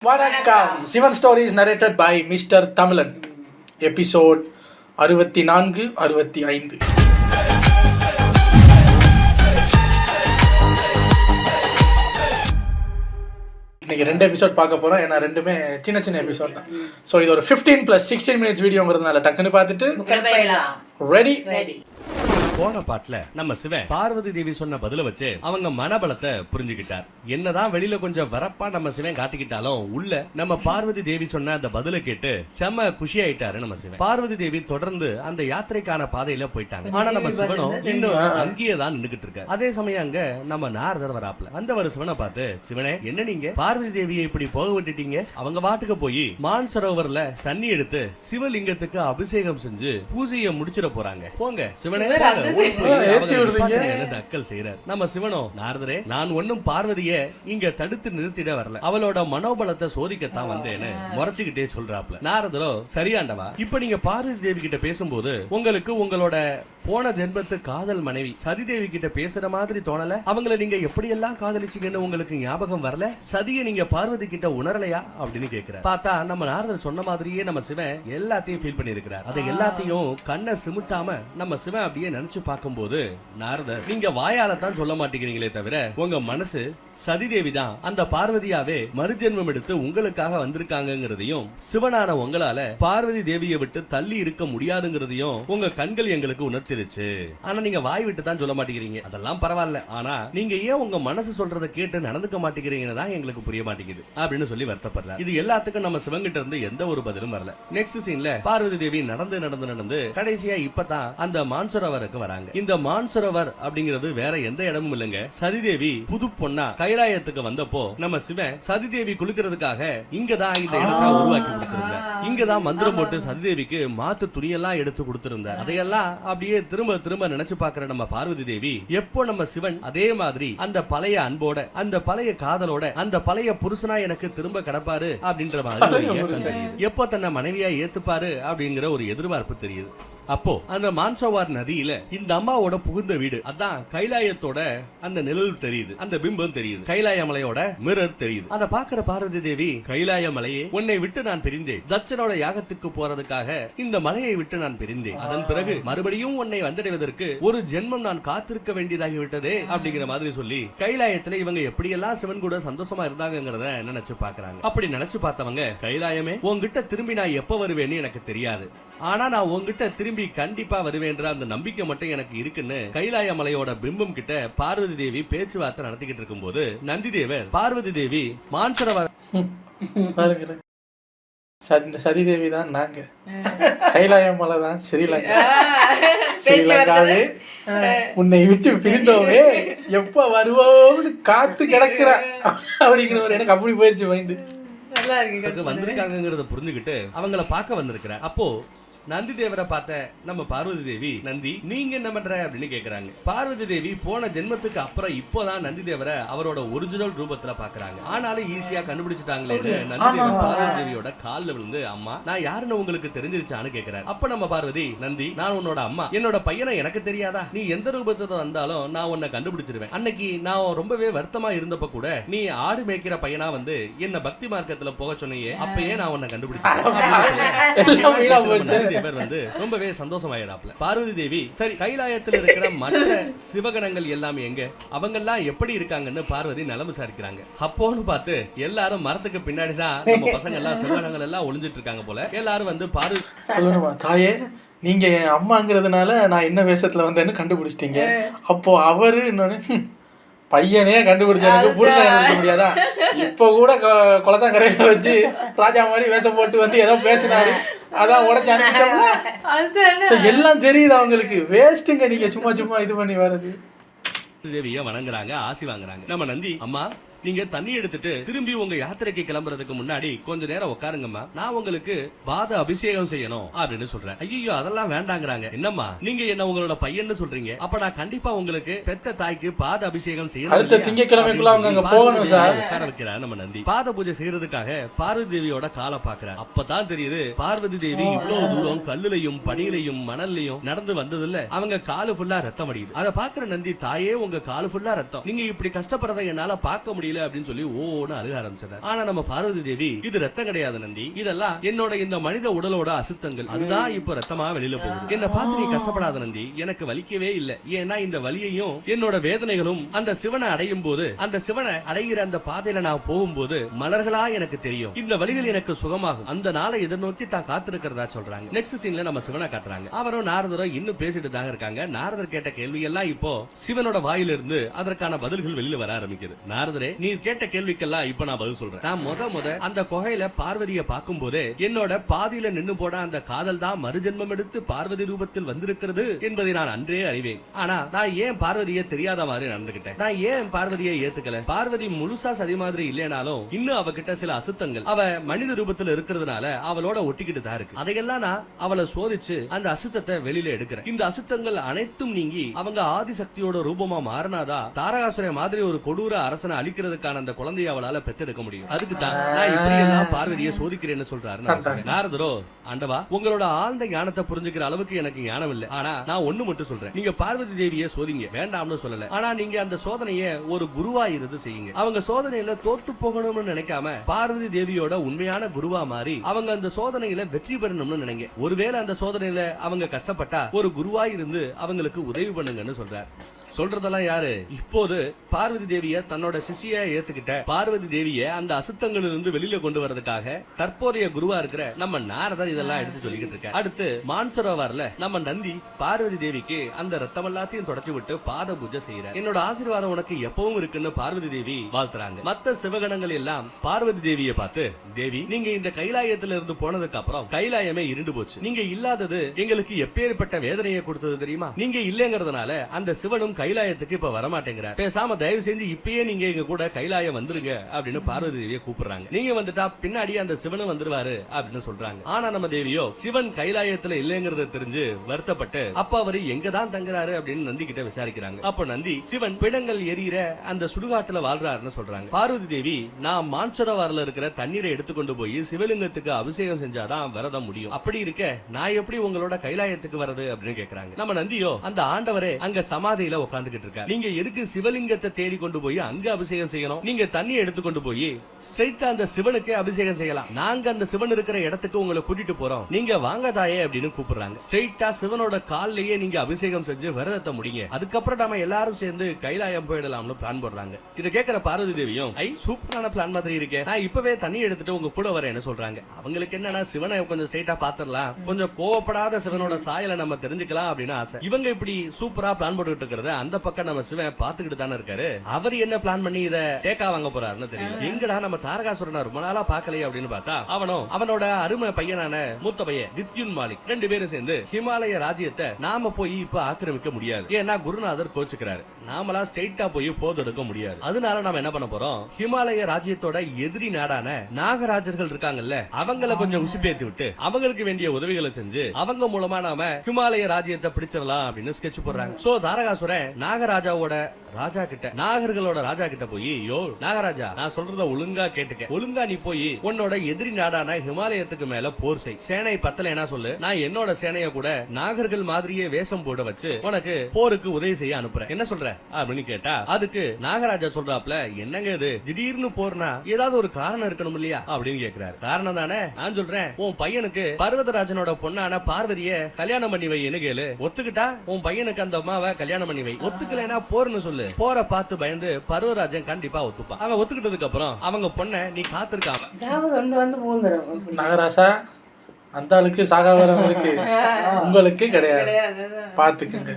வணக்கம். Sivan stories narrated by mister Tamilan. Episode 64, 65. இன்னைக்கு 2 episode பார்க்க போகிறோம். ஏன்னா ரெண்டுமே சின்ன சின்ன எபிசோட் தான். ஸோ இது ஒரு 15+16 மினிட்ஸ் வீடியோங்கிறதுனால டக்குன்னு பார்த்துட்டு ரெடி. போன பாட்டுல நம்ம சிவன் பார்வதி தேவி சொன்ன பதில வச்சு அவங்க மனபலத்தை புரிஞ்சுக்கிட்டார். என்னதான் வெளியில கொஞ்சம் வரப்பா நம்ம சிவன் காட்டிக்கிட்டாலும் உள்ள நம்ம பார்வதி தேவி சொன்ன அந்த பதில கேட்டு செம குஷி ஆயிட்டாரு நம்ம சிவன். பார்வதி தேவி தொடர்ந்து அந்த யாத்திரைக்கான பாதையில போயிட்டாங்க. ஆனா நம்ம சிவனும் இன்னும் அங்கேயே தான் நின்னுகிட்டு இருக்காரு. அதே சமயம் அங்க நம்ம நாரதர் வராப்ல. அந்த ஒரு சிவனை பார்த்து, சிவனே என்ன நீங்க பார்வதி தேவியை இப்படி போக விட்டுட்டீங்க? அவங்க வாட்டுக்கு போய் மான் சரோவர்ல தண்ணி எடுத்து சிவலிங்கத்துக்கு அபிஷேகம் செஞ்சு பூஜையை முடிச்சிட போறாங்க. போங்க சிவனே, நம்ம சிவனோ, நாரதரே நான் ஒன்னும் பார்வதிய இங்க தடுத்து நிறுத்திட வரல, அவளோட மனோபலத்தை சோதிக்கத்தான் வந்தேன்னு முறைச்சுக்கிட்டே சொல்றாப்ல. நாரதரோ, சரியாண்டவா, இப்ப நீங்க பார்வதி தேவி கிட்ட பேசும்போது உங்களுக்கு உங்களோட போன ஜென்மத்து காதல் மனைவி சதி தேவி கிட்ட பேசுற மாதிரி தோணல? அவங்கள நீங்க எப்படி எல்லாம் காதலிச்சீங்கன்னு உங்களுக்கு ஞாபகம் வரல? சதியை நீங்க பார்வதி கிட்ட உணரலையா அப்படின்னு கேக்குற. பார்த்தா நம்ம நாரதர் சொன்ன மாதிரியே நம்ம சிவன் எல்லாத்தையும் ஃபீல் பண்ணி இருக்கிறார். அதை எல்லாத்தையும் கண்ணை சிமிட்டாம நம்ம சிவன் அப்படியே நினைச்சு பார்க்கும்போது, நாரதர் நீங்க வாயால தான் சொல்ல மாட்டேங்கிறீங்களே தவிர உங்க மனசு சதிதேவி தான் அந்த பார்வதியாவே மறுஜென்மம் எடுத்து உங்களுக்காக வந்திருக்காங்கிறதையும், சிவனான உங்களால பார்வதி தேவியை விட்டு தள்ளி இருக்க முடியாதுங்கிறதையும் உங்க கண்கள் எங்களுக்கு உணர்த்திருச்சு. ஆனா நீங்க வாய் விட்டு தான் சொல்ல மாட்டேங்கிறீங்க. அதெல்லாம் பரவாயில்ல, ஆனா நீங்க ஏன் உங்க மனசு சொல்றதை கேட்டு நடந்துக்க மாட்டேங்கிறீங்கன்னு தான் எங்களுக்கு புரிய மாட்டேங்குது அப்படின்னு சொல்லி வருத்தப்படுறாரு. இது எல்லாத்துக்கும் நம்ம சிவங்கிட்ட இருந்து எந்த ஒரு பதிலும் வரல. நெக்ஸ்ட் சீன்ல பார்வதி தேவி நடந்து கடைசியா இப்பதான் அந்த மான்சரோவருக்கு வராங்க. இந்த மான்சரோவர் அப்படிங்கிறது வேற எந்த இடமும் இல்லைங்க, சதிதேவி புது பொண்ணா கைலாயத்துக்கு வந்தப்போ நம்ம சிவன் சதிதேவி குளிக்கிறதுக்காக இங்கதான் இந்த இடத்தை உருவாக்கி கொடுத்திருந்தார். இங்கதான் மந்திரம் போட்டு சதிதேவிக்கு மாத்து துணியெல்லாம் எடுத்து கொடுத்திருந்தார். அதையெல்லாம் அப்படியே திரும்ப நினைச்சு பாக்குற நம்ம பார்வதி தேவி, எப்போ நம்ம சிவன் அதே மாதிரி அந்த பழைய அன்போட, அந்த பழைய காதலோட, அந்த பழைய புருஷனா எனக்கு திரும்ப கிடப்பாரு அப்படின்ற மாதிரி, எப்போ தன்னை மனைவியா ஏத்துப்பாரு அப்படிங்கிற ஒரு எதிர்பார்ப்பு தெரியுது. அப்போ அந்த மான்சரோவர் நதியில இந்த அம்மாவோட புகுந்த வீடு, அதான் கைலாயத்தோட அந்த நிழல் தெரியுது, அந்த பிம்பம் தெரியுது, கைலாய மலையோட மிரர் தெரியுது. அத பாக்குற பார்வதி தேவி, கைலாய மலையே, உன்னை விட்டு நான் பிரிந்தேன். தட்சனோட யாகத்துக்கு போறதுக்காக இந்த மலையை விட்டு நான் பிரிந்தேன். அதன் பிறகு மறுபடியும் உன்னை வந்தடைவதற்கு ஒரு ஜென்மம் நான் காத்திருக்க வேண்டியதாகி விட்டதே அப்படிங்கிற மாதிரி சொல்லி கைலாயத்துல இவங்க எப்படியெல்லாம் சிவன் கூட சந்தோஷமா இருந்தாங்கிறத நினைச்சு பாக்குறாங்க. அப்படி நினைச்சு பார்த்தவங்க, கைலாயமே உன்கிட்ட திரும்பி நான் எப்ப வருவேன்னு எனக்கு தெரியாது, ஆனா நான் உன்கிட்ட திரும்பி கண்டிப்பா வருவேன்ற அந்த நம்பிக்கை மட்டும் எனக்கு இருக்குன்னு கைலாய மலையோட பிம்பம் கிட்ட பார்வதி தேவி பேச்சுவார்த்தை நடத்திக்கிட்டு இருக்கும் போது, நந்தி தேவர் பார்வதி தேவி மான்சரோவர் சதிதேவி தான் நாங்க, கைலாய மலை தான் ஸ்ரீலங்காவே, உன்னை விட்டு பிரிந்தோமே எப்ப வருவோம்னு காத்து கிடக்குற அப்படிங்கிற ஒரு எனக்கு அப்படி போயிருச்சு மைண்டு. வந்திருக்காங்கிறத புரிஞ்சுக்கிட்டு அவங்கள பார்க்க வந்திருக்கிற. அப்போ நந்தி தேவரை பார்த்த நம்ம பார்வதி தேவி, நந்தி நீங்க என்ன பண்ற அப்படின்னு கேக்குறாங்க. பார்வதி தேவி போன ஜென்மத்துக்கு அப்புறம் இப்போதான் நந்தி தேவரை அவரோட ஒரிஜினல் ரூபத்துல பாக்குறாங்க. ஆனாலும் ஈஸியா கண்டுபிடிச்சிட்டாங்களே நந்தி தேவர் பார்வதி தேவியோட கால்ல விழுந்து, அம்மா நான் யாருன்னு உங்களுக்கு தெரிஞ்சிருச்சான்னு கேக்குறாரு. அப்ப நம்ம பார்வதி, நந்தி நான் உன்னோட அம்மா, என்னோட பையனை எனக்கு தெரியாதா? நீ எந்த ரூபத்துல வந்தாலும் நான் உன்னை கண்டுபிடிச்சிருவேன். அன்னைக்கு நான் ரொம்பவே வருத்தமா இருந்தப்ப கூட நீ ஆடு மேய்க்கிற பையனா வந்து என்ன பக்தி மார்க்கத்துல போக சொன்னியே, அப்பயே நான் உன்னை கண்டுபிடிச்சேன். ரொம்பவே சந்தோஷமாயிராப்ல. பார்வதி தேவி, சரி கைலாயத்தில் இருக்கிற மற்ற சிவகணங்கள் எல்லாம் எங்க, அவங்க எல்லாம் எப்படி இருக்காங்கன்னு பார்வதி நலம் விசாரிக்கிறாங்க. அப்போன்னு பார்த்து எல்லாரும் மரத்துக்கு பின்னாடிதான் நம்ம பசங்க எல்லாம் சிவகணங்கள் எல்லாம் ஒளிஞ்சிட்டு இருக்காங்க போல. எல்லாரும் வந்து பார்வதி, சொல்லணுமா தாயே, நீங்க என் அம்மாங்கிறதுனால நான் என்ன வேஷத்துல வந்தேன்னு கண்டுபிடிச்சிட்டீங்க. அப்போ அவரு இன்னொன்னு பையனே கண்டுபிடிச்ச புரிஞ்ச முடியாதா? இப்ப கூட குளத்தாங்கரையில வச்சு ராஜா மாதிரி வேஷம் போட்டு வந்து ஏதோ பேசினாரு, அதான் உடச்சு அனுப்பிட்டோம்ல. எல்லாம் தெரியுது அவங்களுக்கு. வேஸ்ட்டுங்க நீங்க சும்மா இது பண்ணி வர்றது. தேவியை வணங்குறாங்க, ஆசி வாங்குறாங்க. நம்ம நந்தி, அம்மா நீங்க தண்ணி எடுத்துட்டு திரும்பி உங்க யாத்திரைக்கு கிளம்புறதுக்கு முன்னாடி கொஞ்ச நேரம் உட்காருங்கம்மா, நான் உங்களுக்கு பாத அபிஷேகம் செய்யணும் அப்படின்னு சொல்றேன். ஐயோ அதெல்லாம் வேண்டாங்கிறாங்க. என்னம்மா நீங்க என்ன உங்களோட பையன்னு சொல்றீங்க, அப்ப நான் கண்டிப்பா உங்களுக்கு பெத்த தாய்க்கு பாத அபிஷேகம் செய்யணும். அடுத்த திங்கக்கிழமைக்குள்ள அவங்க அங்க போகணும் சார். உட்கார வைக்கிறார் நம்ம நந்தி. பாத பூஜை செய்யறதுக்காக பார்வதி தேவியோட காலை பாக்குறாரு. அப்பதான் தெரியுது பார்வதி தேவி இவ்வளவு தூரம் கல்லுலையும் பனியிலையும் மணல்லையும் நடந்து வந்தது இல்ல, அவங்க காலு ஃபுல்லா ரத்தம் அடிக்குது. அதை பாக்குற நந்தி, தாயே உங்க காலு ஃபுல்லா ரத்தம், நீங்க இப்படி கஷ்டப்படுறதை என்னால பார்க்க முடியும் முடியல அப்படின்னு சொல்லி ஓன்னு அழுக ஆரம்பிச்சார். ஆனா நம்ம பார்வதி தேவி இது ரத்தம் கிடையாது நந்தி, இதெல்லாம் என்னோட இந்த மனித உடலோட அசுத்தங்கள், அதுதான் இப்ப ரத்தமா வெளியில போகுது. என்ன பார்த்து நீ கஷ்டப்படாத நந்தி, எனக்கு வலிக்கவே இல்லை. ஏன்னா இந்த வலியையும் என்னோட வேதனைகளும் அந்த சிவனை அடையும் போது, அந்த சிவனை அடைகிற அந்த பாதையில நான் போகும்போது மலர்களா எனக்கு தெரியும். இந்த வலிகள் எனக்கு சுகமாகும். அந்த நாளை எதிர்நோக்கி தான் காத்திருக்கிறதா சொல்றாங்க. நெக்ஸ்ட் சீன்ல நம்ம சிவனை காட்டுறாங்க. அவரும் நாரதரும் இன்னும் பேசிட்டு தாங்க இருக்காங்க. நாரதர் கேட்ட கேள்வி எல்லாம் இப்போ சிவனோட வாயிலிருந்து அதற்கான பதில்கள் வெளியில வர ஆரம்பிக்குது. நாரதரே, நீ கேட்ட கேள்விக்கெல்லாம் இப்ப நான் பதில் சொல்றேன். நான் முத அந்த குகையில பார்வதியை பார்க்கும் போது என்னோட பாதியில நின்னு போட அந்த காதல் தான் மறுஜென்மம் எடுத்து பார்வதி ரூபத்தில் வந்திருக்கிறது என்பதை நான் அன்றே அறிவேன். ஆனா நான் ஏன் பார்வதியை தெரியாத மாதிரி நடந்துகிட்டேன்? நான் ஏன் பார்வதியை ஏத்துக்கல? பார்வதி முழுசா சதி மாதிரி இல்லைனாலும் இன்னும் அவகிட்ட சில அசுத்தங்கள் அவ மனித ரூபத்தில் இருக்கிறதுனால அவளோட ஒட்டிக்கிட்டு தான் இருக்கு. அதையெல்லாம் நான் அவளை சோதிச்சு அந்த அசுத்தத்தை வெளியில எடுக்கிறேன். இந்த அசுத்தங்கள் அனைத்தும் நீங்கி அவங்க ஆதிசக்தியோட ரூபமா மாறினாதான் தாரகாசுர மாதிரி ஒரு கொடூர அரசனை அழிக்கிறதுக்கான அந்த குழந்தையை அவளால பெற்றெடுக்க முடியும். அதுக்கு தான் நான் இப்படி எல்லாம் பார்வதியை சோதிக்கிறேன்னு சொல்றாரு நாரதரோ. ஆண்டவா, உங்களோட ஆழ்ந்த ஞானத்தை புரிஞ்சுக்கிற அளவுக்கு எனக்கு ஞானம் இல்லை. ஆனா நான் ஒண்ணு மட்டும் சொல்றேன், நீங்க பார்வதி தேவியை சோதிங்க, வேண்டாம்னு சொல்லல. ஆனா நீங்க அந்த சோதனையை ஒரு குருவா இருந்து செய்யுங்க. அவங்க சோதனையில தோத்து போகணும்னு நினைக்காம பார்வதி தேவியோட உண்மையான குருவா மாறி அவங்க அந்த சோதனையில வெற்றி பெறணும்னு நினைங்க. ஒருவேளை அந்த சோதனையில அவங்க கஷ்டப்பட்டா ஒரு குருவா இருந்து அவங்களுக்கு உதவி பண்ணுங்கன்னு சொல்றார். சொல்றதெல்லாம் யாரு? இப்போது பார்வதி தேவிய தன்னோட சிஷியா ஏத்துக்கிட்ட பார்வதி தேவிய அந்த அசுத்தங்களிலிருந்து வெளியில கொண்டு வரதுக்காக தற்போதைய குருவா இருக்கிற நம்ம நாரதர் இதெல்லாம் எடுத்து சொல்லிக்கிட்டு இருக்க. அடுத்து மான்சரோவர்ல நம்ம நந்தி பார்வதி தேவிக்கு அந்த ரத்தம் எல்லாத்தையும் தொடச்சு விட்டு பாத பூஜை செய்யற. என்னோட ஆசீர்வாதம் உனக்கு எப்பவும் இருக்குன்னு பார்வதி தேவி வாழ்த்துறாங்க. மத்த சிவகணங்கள் எல்லாம் பார்வதி தேவியை பார்த்து, தேவி, நீங்க இந்த கைலாயத்துல இருந்து போனதுக்கு அப்புறம் கைலாயமே இருண்டு போச்சு. நீங்க இல்லாதது எங்களுக்கு எப்பேற்பட்ட வேதனையை கொடுத்தது தெரியுமா? நீங்க இல்லங்கிறதுனால அந்த சிவனும் கைலாயத்துக்கு இப்ப வரமாட்டேங்கிறார். பேசாம தயவு செஞ்சு இப்பயே நீங்க எங்க கூட கைலாயம் வந்துருங்க அப்படின்னு பார்வதி தேவியை கூப்பிடுறாங்க. நீங்க வந்துட்டா பின்னாடி அந்த சிவனும் வந்துருவாரு அப்படின்னு சொல்றாங்க. ஆனா நம்ம தேவியோ சிவன் கைலாயத்துல இல்லங்கிறத தெரிஞ்சு வருத்தப்பட்டு அப்ப அவரு எங்க தான் தங்குறாரு அப்படின்னு நந்தி கிட்ட விசாரிக்கிறாங்க. அப்ப நந்தி சிவன் பிணங்கள் எரியிற அந்த சுடுகாட்டுல வாழ்றாருன்னு சொல்றாங்க. பார்வதி தேவி, நான் மான்சரோவர்ல இருக்கிற தண்ணீரை எடுத்துக்கொண்டு போய் சிவலிங்கத்துக்கு அபிஷேகம் செஞ்சாதான் விரதம் முடியும். அப்படி இருக்க நான் எப்படி உங்களோட கைலாயத்துக்கு வரது அப்படின்னு கேக்குறாங்க. நம்ம நந்தியோ, அந்த ஆண்டவரே அங்க சமாதியில உட்கார்ந்துகிட்டு இருக்காரு. நீங்க எதுக்கு சிவலிங்கத்தை தேடி கொண்டு போய் அங்க அபிஷேகம் செய்யணும்? நீங்க தண்ணி எடுத்துக்கொண்டு போய் ஸ்ட்ரைட்டா அந்த சிவனுக்கு அபிஷேகம் செய்யலாம். நாங்க அந்த சிவன் இருக்கிற இடத்துக்கு உங்களை கூட்டிட்டு போறோம், நீங்க வாங்க தாயே அப்படின்னு கூப்பிடுறாங்க. ஸ்ட்ரைட்டா சிவனோட கால்லயே நீங்க அபிஷேகம் செஞ்சு விரதத்தை முடிங்க, அதுக்கப்புறம் நாம எல்லாரும் சேர்ந்து கைலாயம் போயிடலாம்னு பிளான் போடுறாங்க. இதை கேட்கிற பார்வதி தேவியும், ஐ சூப்பரான பிளான் மாதிரி இருக்கே, நான் இப்பவே தண்ணி எடுத்துட்டு உங்க கூட வரேன்னு சொல்றாங்க. அவங்களுக்கு என்னன்னா சிவனை கொஞ்சம் ஸ்ட்ரைட்டா பாத்துடலாம், கொஞ்சம் கோவப்படாத சிவனோட சாயலை நம்ம தெரிஞ்சுக்கலாம் அப்படின்னு ஆசை. இவங்க இப்படி சூப்பரா பிளான் போட்டுட்டு இருக்கிறத அந்த பக்கம் நம்ம சிவன் பாத்துக்கிட்டு தானே இருக்காரு. அவர் என்ன பிளான் பண்ணி இத டேக்கா வாங்க போறாருன்னு தெரியல. எங்கடா நம்ம தாரகாசுரனை ரொம்ப நாளா பாக்கலையே அப்படின்னு பார்த்தா அவனோட அருமை பையனான மூத்த பையன் வித்யுன் மாலிக் ரெண்டு பேரும் சேர்ந்து ஹிமாலய ராஜ்யத்தை நாம போய் இப்ப ஆக்கிரமிக்க முடியாது. ஏன்னா குருநாதர் கோச்சுக்கிறாரு. நாமளா ஸ்ட்ரைட்டா போய் போதெடுக்க முடியாது. அதனால நாம என்ன பண்ண போறோம், ஹிமாலய ராஜ்யத்தோட எதிரி நாடான நாகராஜர்கள் இருக்காங்கல்ல, அவங்கள கொஞ்சம் உசுப்பேத்தி விட்டு அவங்களுக்கு வேண்டிய உதவிகளை செஞ்சு அவங்க மூலமா நாம ஹிமாலய ராஜ்யத்தை பிடிச்சிடலாம் அப்படின்னு ஸ்கெட்ச் போடுறாங்க. சோ தாரகாசுரன் நாகராஜாவோட ராஜா கிட்ட, நாகர்களோட ராஜா கிட்ட போய், யோ நாகராஜா, நான் சொல்றத ஒழுங்கா கேட்டுக்க, ஒழுங்கா நீ போய் உன்னோட எதிரி நாடான ஹிமாலயத்துக்கு மேல போர் செய். சேனை பத்தல என்ன சொல்லு, நான் என்னோட சேனைய கூட நாகர்கள் மாதிரியே வேஷம் போட வச்சு உனக்கு போருக்கு உதவி செய்ய அனுப்புறேன், என்ன சொல்ற அப்படின்னு கேட்டா, அதுக்கு நாகராஜா சொல்றாப்ல, என்னங்க இது திடீர்னு போர்னா ஏதாவது ஒரு காரணம் இருக்கணும் இல்லையா அப்படின்னு கேக்குறாரு. காரணம் தானே, நான் சொல்றேன், உன் பையனுக்கு பர்வதராஜனோட பொண்ணான பார்வதிய கல்யாணம் பண்ணி வைன்னு கேளு, ஒத்துக்கிட்டா உன் பையனுக்கு அந்த அம்மாவை கல்யாணம் பண்ணி வை, ஒத்துக்கலைன்னா போர்னு சொல்லு. போற பார்த்து பயந்து பர்வதராஜன் கண்டிப்பா ஒத்துப்பான். அவன் ஒத்துக்கிட்டதுக்கு அப்புறம் அவங்க பொண்ண நீ காத்திருக்காம நாகராசா, அந்த ஆளுக்கு சாகாவரம் இருக்கு, உங்களுக்கு கிடையாது, பாத்துக்குங்க.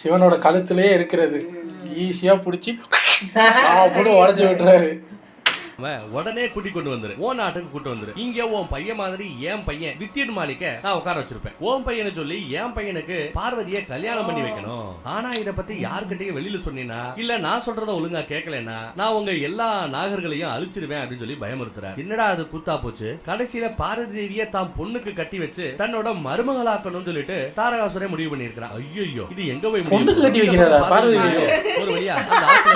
சிவனோட கழுத்திலே இருக்கிறது, ஈஸியா புடிச்சு உடச்சு விட்டுறாரு. உடனே கூட்டி கொண்டு வந்துரு, ஓ நாட்டுக்கு கூட்டு வந்துரு. இங்க உன் பையன் மாதிரி என் பையன் வித்யுன் மாலிக்க நான் உட்கார வச்சிருப்பேன். உன் பையனை சொல்லி என் பையனுக்கு பார்வதியை கல்யாணம் பண்ணி வைக்கணும். ஆனா இத பத்தி யாருக்கிட்டையும் வெளியில சொன்னீங்கன்னா, இல்ல நான் சொல்றத ஒழுங்கா கேட்கலன்னா நான் உங்க எல்லா நாகர்களையும் அழிச்சிருவேன் அப்படின்னு சொல்லி பயமுறுத்துறாரு. என்னடா அது கூத்தா போச்சு. கடைசியில பார்வதி தேவியை தான் பொண்ணுக்கு கட்டி வச்சு தன்னோட மருமகளாக்கணும்னு சொல்லிட்டு தாரகாசுரன் முடிவு பண்ணிருக்கான். ஐயோ, இது எங்க போய் பொண்ணுக்கு கட்டி வைக்கிறாரா பார்வதி தேவி? ஒரு வழியா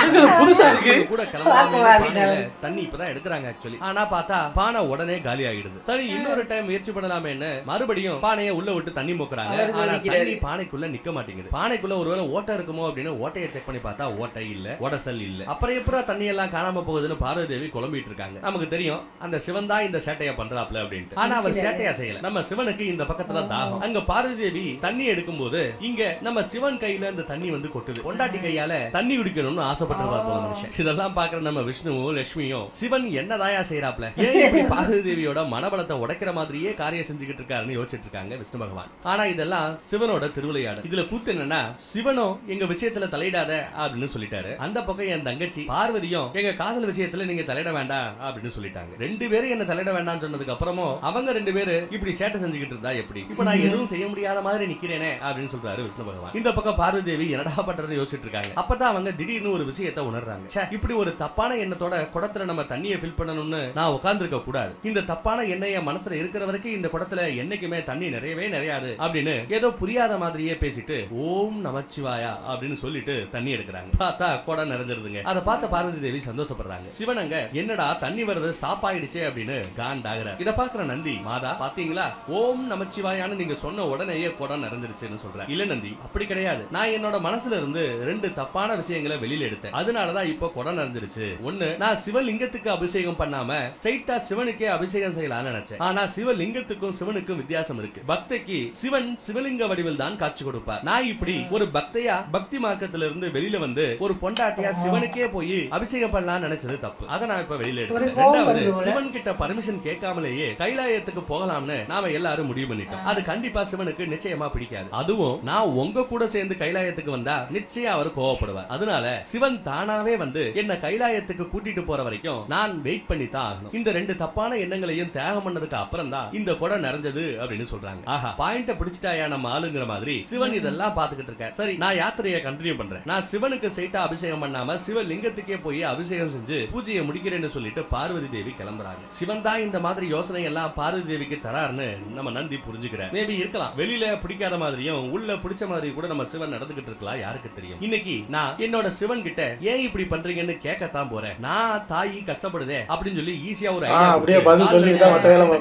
அந்த புதுசா இருக்கு கூட கிளம்ப தண்ணி இப்பதான் எடுக்கிறாங்க ஆக்சுவலி. ஆனா பார்த்தா பானை உடனே காலி ஆயிடுது. சரி இன்னொரு டைம் முயற்சி பண்ணலாமேன்னு மறுபடியும் பானையை உள்ள விட்டு தண்ணி மொக்குறாங்க. ஆனா தண்ணி பானைக்குள்ள நிக்க மாட்டேங்குது. பானைக்குள்ள ஒருவேளை ஓட்டை இருக்குமோ அப்படின்னு ஓட்டையை செக் பண்ணி பார்த்தா ஓட்டை இல்ல, உடசல் இல்ல. அப்புறம் எப்பறம் தண்ணி எல்லாம் காணாம போகுதுன்னு பார்வதி தேவி குழம்பிட்டு இருக்காங்க. நமக்கு தெரியும் அந்த சிவன் தான் இந்த சேட்டையை பண்றாப்ல அப்படின்ட்டு. ஆனா அவர் சேட்டையா செய்யல. நம்ம சிவனுக்கு இந்த பக்கத்துல தாகம். அங்க பார்வதி தேவி தண்ணி எடுக்கும் போது இங்க நம்ம சிவன் கையில இந்த தண்ணி வந்து கொட்டுது. பொண்டாட்டி கையால தண்ணி குடிக்கணும்னு ஆசைப்பட்டிருப்பார் போல மனுஷன். இதெல்லாம் பாக்குற நம்ம விஷ்ணுவும் லட்சுமியும் சிவன் என்னதாயா செய்யறாப்ல, ஏன் இப்படி பார்வதி தேவியோட மனபலத்தை உடைக்கிற மாதிரியே காரியம் செஞ்சுக்கிட்டு இருக்காருன்னு யோசிச்சுட்டு இருக்காங்க விஷ்ணு பகவான். ஆனா இதெல்லாம் சிவனோட திருவிளையாடு. இதுல கூத்து என்னன்னா, சிவனும் எங்க விஷயத்துல தலையிடாத அப்படின்னு சொல்லிட்டாரு. அந்த பக்கம் என் தங்கச்சி பார்வதியும் எங்க காதல் விஷயத்துல நீங்க தலையிட வேண்டாம் அப்படின்னு சொல்லிட்டாங்க. ரெண்டு பேரும் என்ன தலையிட வேண்டாம்னு சொன்னதுக்கு அப்புறமும் அவங்க ரெண்டு பேரும் இப்படி சேட்டை செஞ்சுக்கிட்டு இருந்தா எப்படி? இப்ப நான் எதுவும் செய்ய முடியாத மாதிரி நிக்கிறேனே அப்படின்னு சொல்றாரு விஷ்ணு பகவான். இந்த பக்கம் பார்வதி தேவி என்னடா பண்றதுன்னு யோசிச்சுட்டு இருக்காங்க. அப்பதான் அவங்க திடீர்னு ஒரு விஷயத்தை உணர்றாங்க. இப்படி ஒரு தப்பான எண்ணத்தோட குடத்துல நம்ம தண்ணியை ஃபில் பண்ணணும்னு நான் உட்கார்ந்து இருக்க கூடாது. இந்த தப்பான எண்ணெய மனசுல இருக்கிற வரைக்கும் இந்த குடத்துல என்னைக்குமே தண்ணி நிறையவே நிறையாது அப்படின்னு ஏதோ புரியாத மாதிரியே பேசிட்டு ஓம் நமச்சிவாயா அப்படின்னு சொல்லிட்டு தண்ணி எடுக்கிறாங்க. பார்த்தா குடம் நிறைஞ்சிருதுங்க. அதை பார்த்த பார்வதி தேவி சந்தோஷப்படுறாங்க. சிவனங்க என்னடா தண்ணி வருது ஸ்டாப் ஆயிடுச்சே அப்படின்னு காண்டாகிறார். இத பாக்குற நந்தி, மாதா பாத்தீங்களா ஓம் நமச்சிவாயான்னு நீங்க சொன்ன உடனேயே குடம் நிறைஞ்சிருச்சுன்னு சொல்றேன். இல்ல நந்தி அப்படி கிடையாது. நான் என்னோட மனசுல இருந்து ரெண்டு தப்பான விஷயங்களை வெளியில எடுத்தேன். அதனாலதான் இப்ப குடம் நிறைஞ்சிருச்சு. ஒண்ணு, நான் சிவலிங்கத்துக்கு அபிஷேகம் பண்ணாம ஸ்ட்ரைட்டா சிவனுக்கே அபிஷேகம் செய்யலாம்னு நினைச்சேன். ஆனா சிவலிங்கத்துக்கும் சிவனுக்கும் வித்தியாசம் இருக்கு. பக்திக்கு சிவன் சிவலிங்க வடிவில் தான் காட்சி கொடுப்பார். நான் இப்படி ஒரு பக்தையா பக்தி மார்க்கத்துல இருந்து வெளியில வந்து ஒரு பொண்டாட்டியா சிவனுக்கே போய் அபிஷேகம் பண்ணலாம்னு நினைச்சது தப்பு. அதை நான் இப்ப வெளியில எடுத்தேன். ரெண்டாவது, சிவன் கிட்ட பர்மிஷன் கேட்காமலேயே கைலாயத்துக்கு போகலாம்னு நாம எல்லாரும் முடிவு பண்ணிட்டோம். அது கண்டிப்பா சிவனுக்கு நிச்சயமா பிடிக்காது. அதுவும் நான் உங்க கூட சேர்ந்து கைலாயத்துக்கு வந்தா நிச்சயம் அவர் கோவப்படுவார். அதனால சிவன் தானாவே வந்து என்ன கைலாயத்துக்கு கூட்டிட்டு போற வரைக்கும் நான் வெயிட் பண்ணி தான் ஆகணும். இந்த ரெண்டு தப்பான எண்ணங்களையும் தியாகம் பண்ணதுக்கு அப்புறம் தான் இந்த குடம் நிறைஞ்சது அப்படின்னு சொல்றாங்க. ஆஹா பாயிண்ட பிடிச்சிட்டாயா நம்ம ஆளுங்கிற மாதிரி சிவன் இதெல்லாம் பாத்துக்கிட்டு இருக்க. சரி நான் யாத்திரையை கண்டினியூ பண்றேன். நான் சிவனுக்கு சைட்டா அபிஷேகம் பண்ணாம சிவலிங்கத்துக்கே போய் அபிஷேகம் செஞ்சு பூஜையை முடிக்கிறேன்னு சொல்லிட்டு பார்வதி தேவி கிளம்புறாங்க. சிவன் தான் இந்த மாதிரி யோசனை எல்லாம் பார்வதி தேவிக்கு தராருன்னு நம்ம நந்தி புரிஞ்சுக்கிறார். மேபி இருக்கலாம், வெளியில பிடிக்காத மாதிரியும் உள்ள பிடிச்ச மாதிரி கூட நம்ம சிவன் நடந்துகிட்டு இருக்கலாம், யாருக்கு தெரியும். இன்னைக்கு நான் என்னோட சிவன் கிட்ட ஏன் இப்படி பண்றீங்கன்னு கேட்கத்தான் போறேன். நான் தாயி கஷ்டப்படுதே அப்படின்னு சொல்லி ஈஸியா ஒரு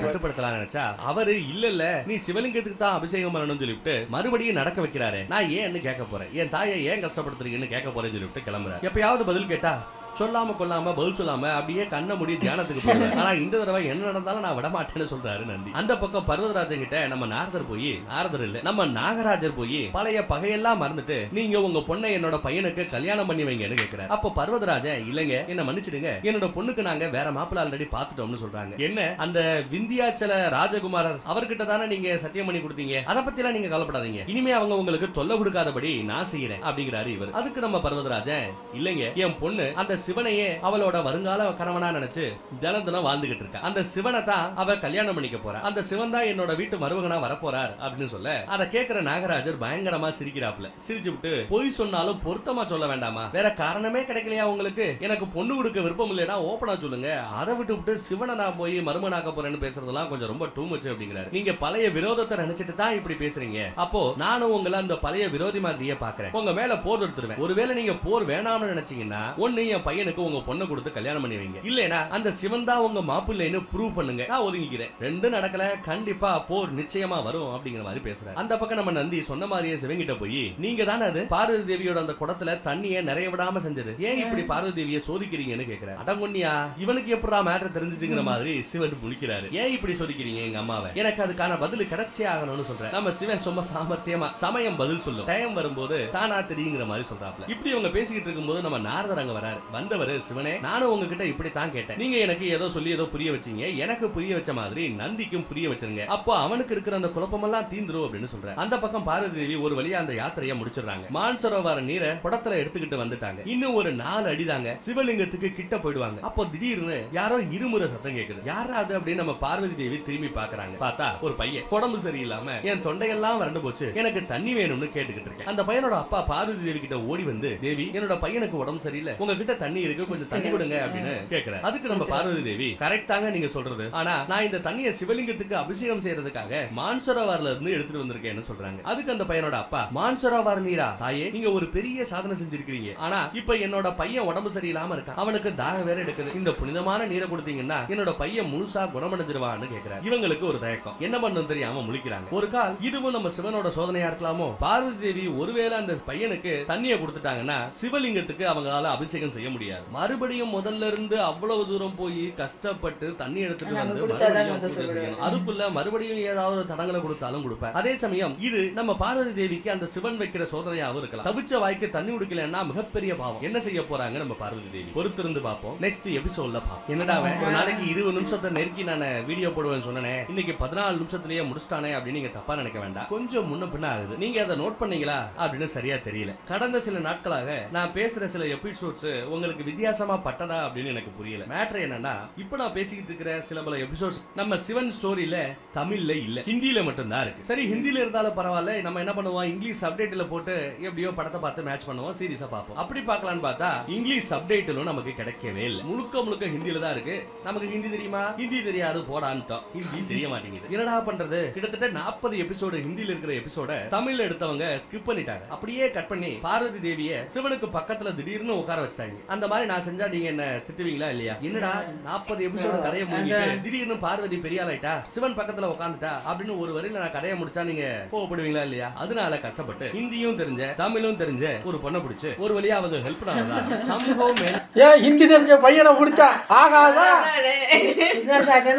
கட்டுப்படுத்தலாம் நினைச்சா அவரு இல்ல நீ சிவலிங்கத்துக்கு தான் அபிஷேகம் பண்ணணும்னு சொல்லிட்டு மறுபடியும் நடக்க வைக்கிறாரு. நான் ஏன்னு கேட்க போறேன், என் தாயை ஏன் கஷ்டப்படுத்துறீங்கன்னு கேட்க போறேன்னு சொல்லிட்டு கிளம்புறேன். எப்பயாவது பதில் கேட்டா சொல்லாம கொள்ளாம பதில் சொல்லாம அப்படியே கண்ண மூடி தியானத்துக்கு போறேன். ஆனா இந்த தடவை என்ன நடந்தாலும் நான் விட மாட்டேன்னு சொல்றாரு நந்தி. அந்த பக்கம் பர்வதராஜன் கிட்ட நம்ம நாரதர் இல்ல நம்ம நாகராஜர் போய் பழைய பகையெல்லாம் மறந்துட்டு நீங்க உங்க பொண்ணை என்னோட பையனுக்கு கல்யாணம் பண்ணி வைங்கன்னு கேக்குறாரு. அப்போ பர்வதராஜன் இல்லங்க என்ன மன்னிச்சிடுங்க, என்னோட பொண்ணுக்கு நாங்க வேற மாப்பிள்ள ஆல்ரெடி பாத்துட்டோம்னு சொல்றாங்க. என்ன அந்த விந்தியாச்சல ராஜகுமாரர் அவர்கிட்ட தானே நீங்க சத்தியம் பண்ணி கொடுத்தீங்க, அதை பத்தி எல்லாம் நீங்க கவலைப்படாதீங்க, இனிமே அவங்க உங்களுக்கு தொல்லை கொடுக்காதபடி நான் செய்யறேன் அப்படிங்கிறாரு இவர். அதுக்கு நம்ம பர்வதராஜன் இல்லங்க என் பொண்ணு அந்த சிவனையே அவளோட வருங்கால கணவனா நினைச்சு தினம் தினம் வாழ்ந்துகிட்டு இருக்கா. அந்த சிவனை தான் அவ கல்யாணம் பண்ணிக்க போறா. அந்த சிவன் தான் என்னோட வீட்டு மருமகனா வரப்போறார் அப்படின்னு சொல்ல அதை கேட்கிற நாகராஜர் பயங்கரமா சிரிக்கிறாப்ல. சிரிச்சு விட்டு பொய் சொன்னாலும் பொருத்தமா சொல்ல வேண்டாமா, வேற காரணமே கிடைக்கலையா உங்களுக்கு, எனக்கு பொண்ணு கொடுக்க விருப்பம் இல்லையா ஓப்பனா சொல்லுங்க, அதை விட்டு சிவனை நான் போய் மருமகனாக்க போறேன்னு பேசுறதெல்லாம் கொஞ்சம் ரொம்ப டூ மச் அப்படிங்கிறாரு. நீங்க பழைய விரோதத்தை நினைச்சிட்டு தான் இப்படி பேசுறீங்க. அப்போ நானும் உங்களை அந்த பழைய விரோதி மாதிரியே பாக்குறேன். உங்க மேல போர் எடுத்துருவேன். ஒருவேளை நீங்க போர் வேணாம்னு நினைச்சீங்கன்னா ஒண்ணு என் பையனுக்கு உங்க பொண்ணை கொடுத்து கல்யாணம் பண்ணி வைங்க, இல்லனா அந்த சிவன் தான் உங்க மாப்பிள்ளைன்னு ப்ரூவ் பண்ணுங்க, நான் ஒதுங்கிக்கிறேன். ரெண்டு நடக்கல கண்டிப்பா போர் நிச்சயமா வரும் அப்படிங்கிற மாதிரி பேசுறாரு. அந்த பக்கம் நம்ம நந்தி சொன்ன மாதிரியே சிவங்கிட்ட போய் நீங்க தானே அது பார்வதி தேவியோட அந்த குடத்துல தண்ணியை நிறைய விடாம செஞ்சது, ஏன் இப்படி பார்வதி தேவியை சோதிக்கிறீங்கன்னு கேக்குறாரு. அடங்கொன்னியா இவனுக்கு எப்படா மேட்டர் தெரிஞ்சுச்சுங்கிற மாதிரி சிவன் முழிக்கிறாரு. ஏன் இப்படி சோதிக்கிறீங்க எங்க அம்மாவை, எனக்கு அதுக்கான பதில் கிடைச்சே ஆகணும்னு சொல்றேன். நம்ம சிவன் சும்மா சாமர்த்தியமா சமயம் பதில் சொல்லும், டைம் வரும்போது தானா தெரியுங்கிற மாதிரி சொல்றாப்ல. இப்படி அவங்க பேசிக்கிட்டு இருக்கும்போது நம்ம நாரதர் அங்க வராரு. வந்தவரு சிவனே நானும் உங்ககிட்ட இப்படி தான் கேட்டேன், நீங்க எனக்கு ஏதோ சொல்லி ஏதோ புரிய வச்சீங்க, எனக்கு புரிய வச்ச மாதிரி நந்திக்கும் புரிய வச்சிருங்க, அப்போ அவனுக்கு இருக்கிற அந்த குழப்பமெல்லாம் தீந்துரும் அப்படின்னு சொல்றேன். அந்த பக்கம் பார்வதி தேவி ஒரு வழியா அந்த யாத்திரையை முடிச்சிடறாங்க. மான்சரோவர நீரை குடத்துல எடுத்துக்கிட்டு வந்துட்டாங்க. இன்னும் ஒரு 4 அடிதாங்க சிவலிங்கத்துக்கு கிட்ட போயிடுவாங்க. அப்போ திடீர்னு யாரோ இருமுறை சத்தம் கேக்குது. யாரா அது அப்படின்னு நம்ம பார்வதி தேவி திரும்பி பாக்குறாங்க. பார்த்தா ஒரு பையன் உடம்பு சரியில்லாம என் தொண்டையெல்லாம் வறண்டு போச்சு, எனக்கு தண்ணி வேணும்னு கேட்டுக்கிட்டு இருக்கேன். அந்த பையனோட அப்பா பார்வதி தேவி கிட்ட ஓடி வந்து தேவி என்னோட பையனுக்கு உடம்பு சரியில்லை, உங்ககிட்ட தண்ணி இருக்கு, கொஞ்சம் தண்ணி கொடுங்க அப்படின்னு கேக்குறாரு. அதுக்கு நம்ம பார்வதி தேவி, கரெக்டாங்க நீங்க சொல்றது, ஆனா நான் இந்த தண்ணியை சிவலிங்கத்துக்கு அபிஷேகம் செய்யறதுக்காக மான்சரோவர்ல இருந்து எடுத்துட்டு வந்திருக்கேன்னு சொல்றாங்க. அதுக்கு அந்த பையனோட அப்பா, மான்சரோவர் நீரா? தாயே, நீங்க ஒரு பெரிய சாதனை செஞ்சிருக்கீங்க. ஆனா இப்ப என்னோட பையன் உடம்பு சரியில்லாம இருக்கான், அவனுக்கு தாகம் வேற எடுக்குது. இந்த புனிதமான நீரை கொடுத்தீங்கன்னா என்னோட பையன் முழுசா குணமடைஞ்சிருவான்னு கேக்குறாரு. இவங்களுக்கு ஒரு தயக்கம், என்ன பண்ணணும் தெரியாம முழிக்கிறாங்க. ஒரு கால் இதுவும் நம்ம சிவனோட சோதனையா இருக்கலாமோ? பார்வதி தேவி ஒருவேளை அந்த பையனுக்கு தண்ணியை கொடுத்துட்டாங்கன்னா சிவலிங்கத்துக்கு அவங்களால அபிஷேகம் செய்ய முடியாது. மறுபடியும் முதல்ல இருந்து அவ்வளவு தூரம் போய் கஷ்டப்பட்டு தண்ணி எடுத்துட்டு வந்து மறுபடியும் அதுக்குள்ள மறுபடியும் ஏதாவது தடங்களை கொடுத்தாலும் கொடுப்பார். அதே சமயம் இது நம்ம பார்வதி தேவிக்கு அந்த சிவன் வைக்கிற சோதனையாவும் இருக்கலாம். தவிச்ச வாய்க்கு தண்ணி குடிக்கலன்னா மிகப்பெரிய பாவம். என்ன செய்ய போறாங்க நம்ம பார்வதி தேவி? பொறுத்திருந்து பார்ப்போம். நெக்ஸ்ட் எபிசோட்ல பாப்போம். என்னடா ஒரு நாளைக்கு 20 நிமிஷத்தை நெருக்கி நான் வீடியோ போடுவேன்னு சொன்னேன், இன்னைக்கு 14 நிமிஷத்துலயே முடிச்சிட்டானே அப்படின்னு நீங்க தப்பா நினைக்க வேண்டாம். கொஞ்சம் முன்ன பின்ன ஆகுது. நீங்க அதை நோட் பண்ணீங்களா அப்படின்னு சரியா தெரியல. கடந்த சில நாட்களாக நான் பேசுற சில எபிசோட்ஸ் உங்களுக்கு வித்தியாசமா பட்டதா அப்படின்னு எனக்கு புரியல. மேட்டர் என்னன்னா, இப்ப நான் பேசிக்கிட்டு இருக்கிற சில பல எபிசோட்ஸ் நம்ம சிவன் ஸ்டோரியில தமிழ்ல இல்ல, ஹிந்தியில மட்டும்தான் இருக்கு. சரி, ஹிந்தியில இருந்தாலும் பரவாயில்ல, நம்ம என்ன பண்ணுவோம், இங்கிலீஷ் சப்டைட்டில் போட்டு எப்படியோ படத்தை பார்த்து மேட்ச் பண்ணுவோம், சீரியஸா பார்ப்போம். அப்படி பார்க்கலான்னு பார்த்தா இங்கிலீஷ் சப்டைட்டிலும் நமக்கு கிடைக்கவே இல்லை. முழுக்க ஹிந்தியில தான் இருக்கு. நமக்கு ஹிந்தி தெரியுமா? ஹிந்தி தெரியாது போடான்ட்டோம். ஹிந்தி தெரிய மாட்டேங்குது. என்னடா பண்றது? கிட்டத்தட்ட 40 எபிசோடு ஹிந்தியில இருக்கிற எபிசோட தமிழ்ல எடுத்தவங்க ஸ்கிப் பண்ணிட்டாங்க. அப்படியே கட் பண்ணி பார்வதி தேவிய சிவனுக்கு பக்கத்துல திடீர்னு உட்கார வச்சிட்டாங்க. அந்த மாதிரி நான் செஞ்சா நீங்க என்ன திட்டுவீங்களா இல்லையா? என்னடா 40 எபிசோடு கதையை முடிஞ்சிட்டு திடீர்னு பார்வதி பெரிய ஆளாயிட்டா, சிவன் பக்கத்துல உட்காந்துட்டா அப்படின்னு ஒரு வரையில நான் கதையை முடிச்சா நீங்க கோவப்படுவீங்களா இல்லையா? அதனால கஷ்டப்பட்டு ஹிந்தியும் தெரிஞ்ச தமிழும் தெரிஞ்ச ஒரு பொண்ணை பிடிச்சு ஒரு வழியா அவங்க ஹெல்ப் பண்ணாங்க. சம்பவம் ஏன் ஹிந்தி தெரிஞ்ச பையனை பிடிச்சா ஆகாதா?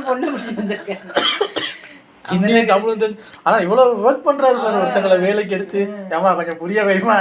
பொண்ணு பிடிச்சி வந்திருக்கேன். ஹிந்தியும் தமிழும் தெரிஞ்சு, ஆனா இவ்வளவு ஒர்க் பண்றாரு ஒருத்தங்களை வேலைக்கு எடுத்து. ஏமா கொஞ்சம் புரிய வைமா.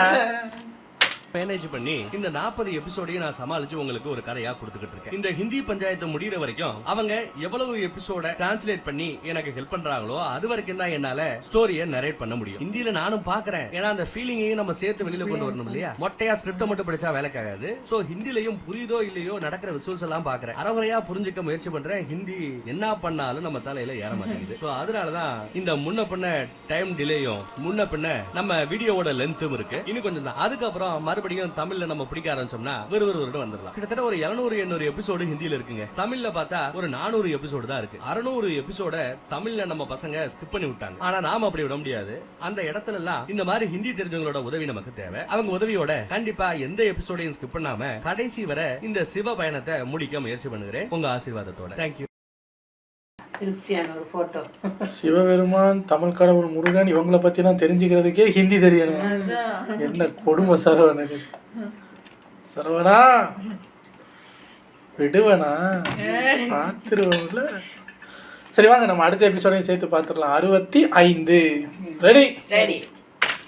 மேனேஜ் பண்ணி இந்த 40 எபிசோடையும் நான் சமாளிச்சு உங்களுக்கு ஒரு கதையா கொடுத்துக்கிட்டு இருக்கேன். இந்த ஹிந்தி பஞ்சாயத்து முடிகிற வரைக்கும் அவங்க எவ்வளவு எபிசோட டிரான்ஸ்லேட் பண்ணி எனக்கு ஹெல்ப் பண்றாங்களோ அது வரைக்கும் தான் என்னால ஸ்டோரியை நரேட் பண்ண முடியும். ஹிந்தியில நானும் பாக்குறேன், ஏன்னா அந்த ஃபீலிங்கையும் நம்ம சேர்த்து வெளியில கொண்டு வரணும் இல்லையா? மொட்டையா ஸ்கிரிப்ட மட்டும் படிச்சா வேலைக்காகாது. சோ ஹிந்திலையும் புரியுதோ இல்லையோ நடக்கிற விசுவல்ஸ் எல்லாம் பாக்குறேன், அறகுறையா புரிஞ்சுக்க முயற்சி பண்றேன். ஹிந்தி என்ன பண்ணாலும் நம்ம தலையில ஏற மாட்டேங்குது. சோ அதனாலதான் இந்த முன்ன பின்ன டைம் டிலேயும் முன்ன பின்ன நம்ம வீடியோவோட லென்த்தும் இருக்கு. இன்னும் கொஞ்சம் தான். அதுக்கப்புறம் மறுபடியும் தமிழ்ல நம்ம பிடிக்க ஆரம்பிச்சோம்னா வருடம் வந்துடலாம். கிட்டத்தட்ட ஒரு 700-800 எபிசோடு ஹிந்தியில இருக்குங்க. தமிழ்ல பார்த்தா ஒரு 400 எபிசோடு தான் இருக்கு. 600 எபிசோட தமிழ்ல நம்ம பசங்க ஸ்கிப் பண்ணி விட்டாங்க. ஆனா நாம அப்படி விட முடியாது. அந்த இடத்துல எல்லாம் இந்த மாதிரி ஹிந்தி தெரிஞ்சவங்களோட உதவி நமக்கு தேவை. அவங்க உதவியோட கண்டிப்பா எந்த எபிசோடையும் ஸ்கிப் பண்ணாம கடைசி வரை இந்த சிவ பயணத்தை முடிக்க முயற்சி பண்ணுகிறேன் உங்க ஆசீர்வாதத்தோட. தேங்க்யூ. சிவபெருமான், தமிழ் கடவுள் முருகன், இவங்களை பத்தி எல்லாம் தெரிஞ்சுக்கிறதுக்கே ஹிந்தி தெரியணும். என்ன கொடுமை சரவணன். சரவணா விடுவனா பார்த்துருவோம்ல. சரி வாங்க நம்ம அடுத்த எபிசோடையும் சேர்த்து பார்த்துடலாம். 65 ரெடி.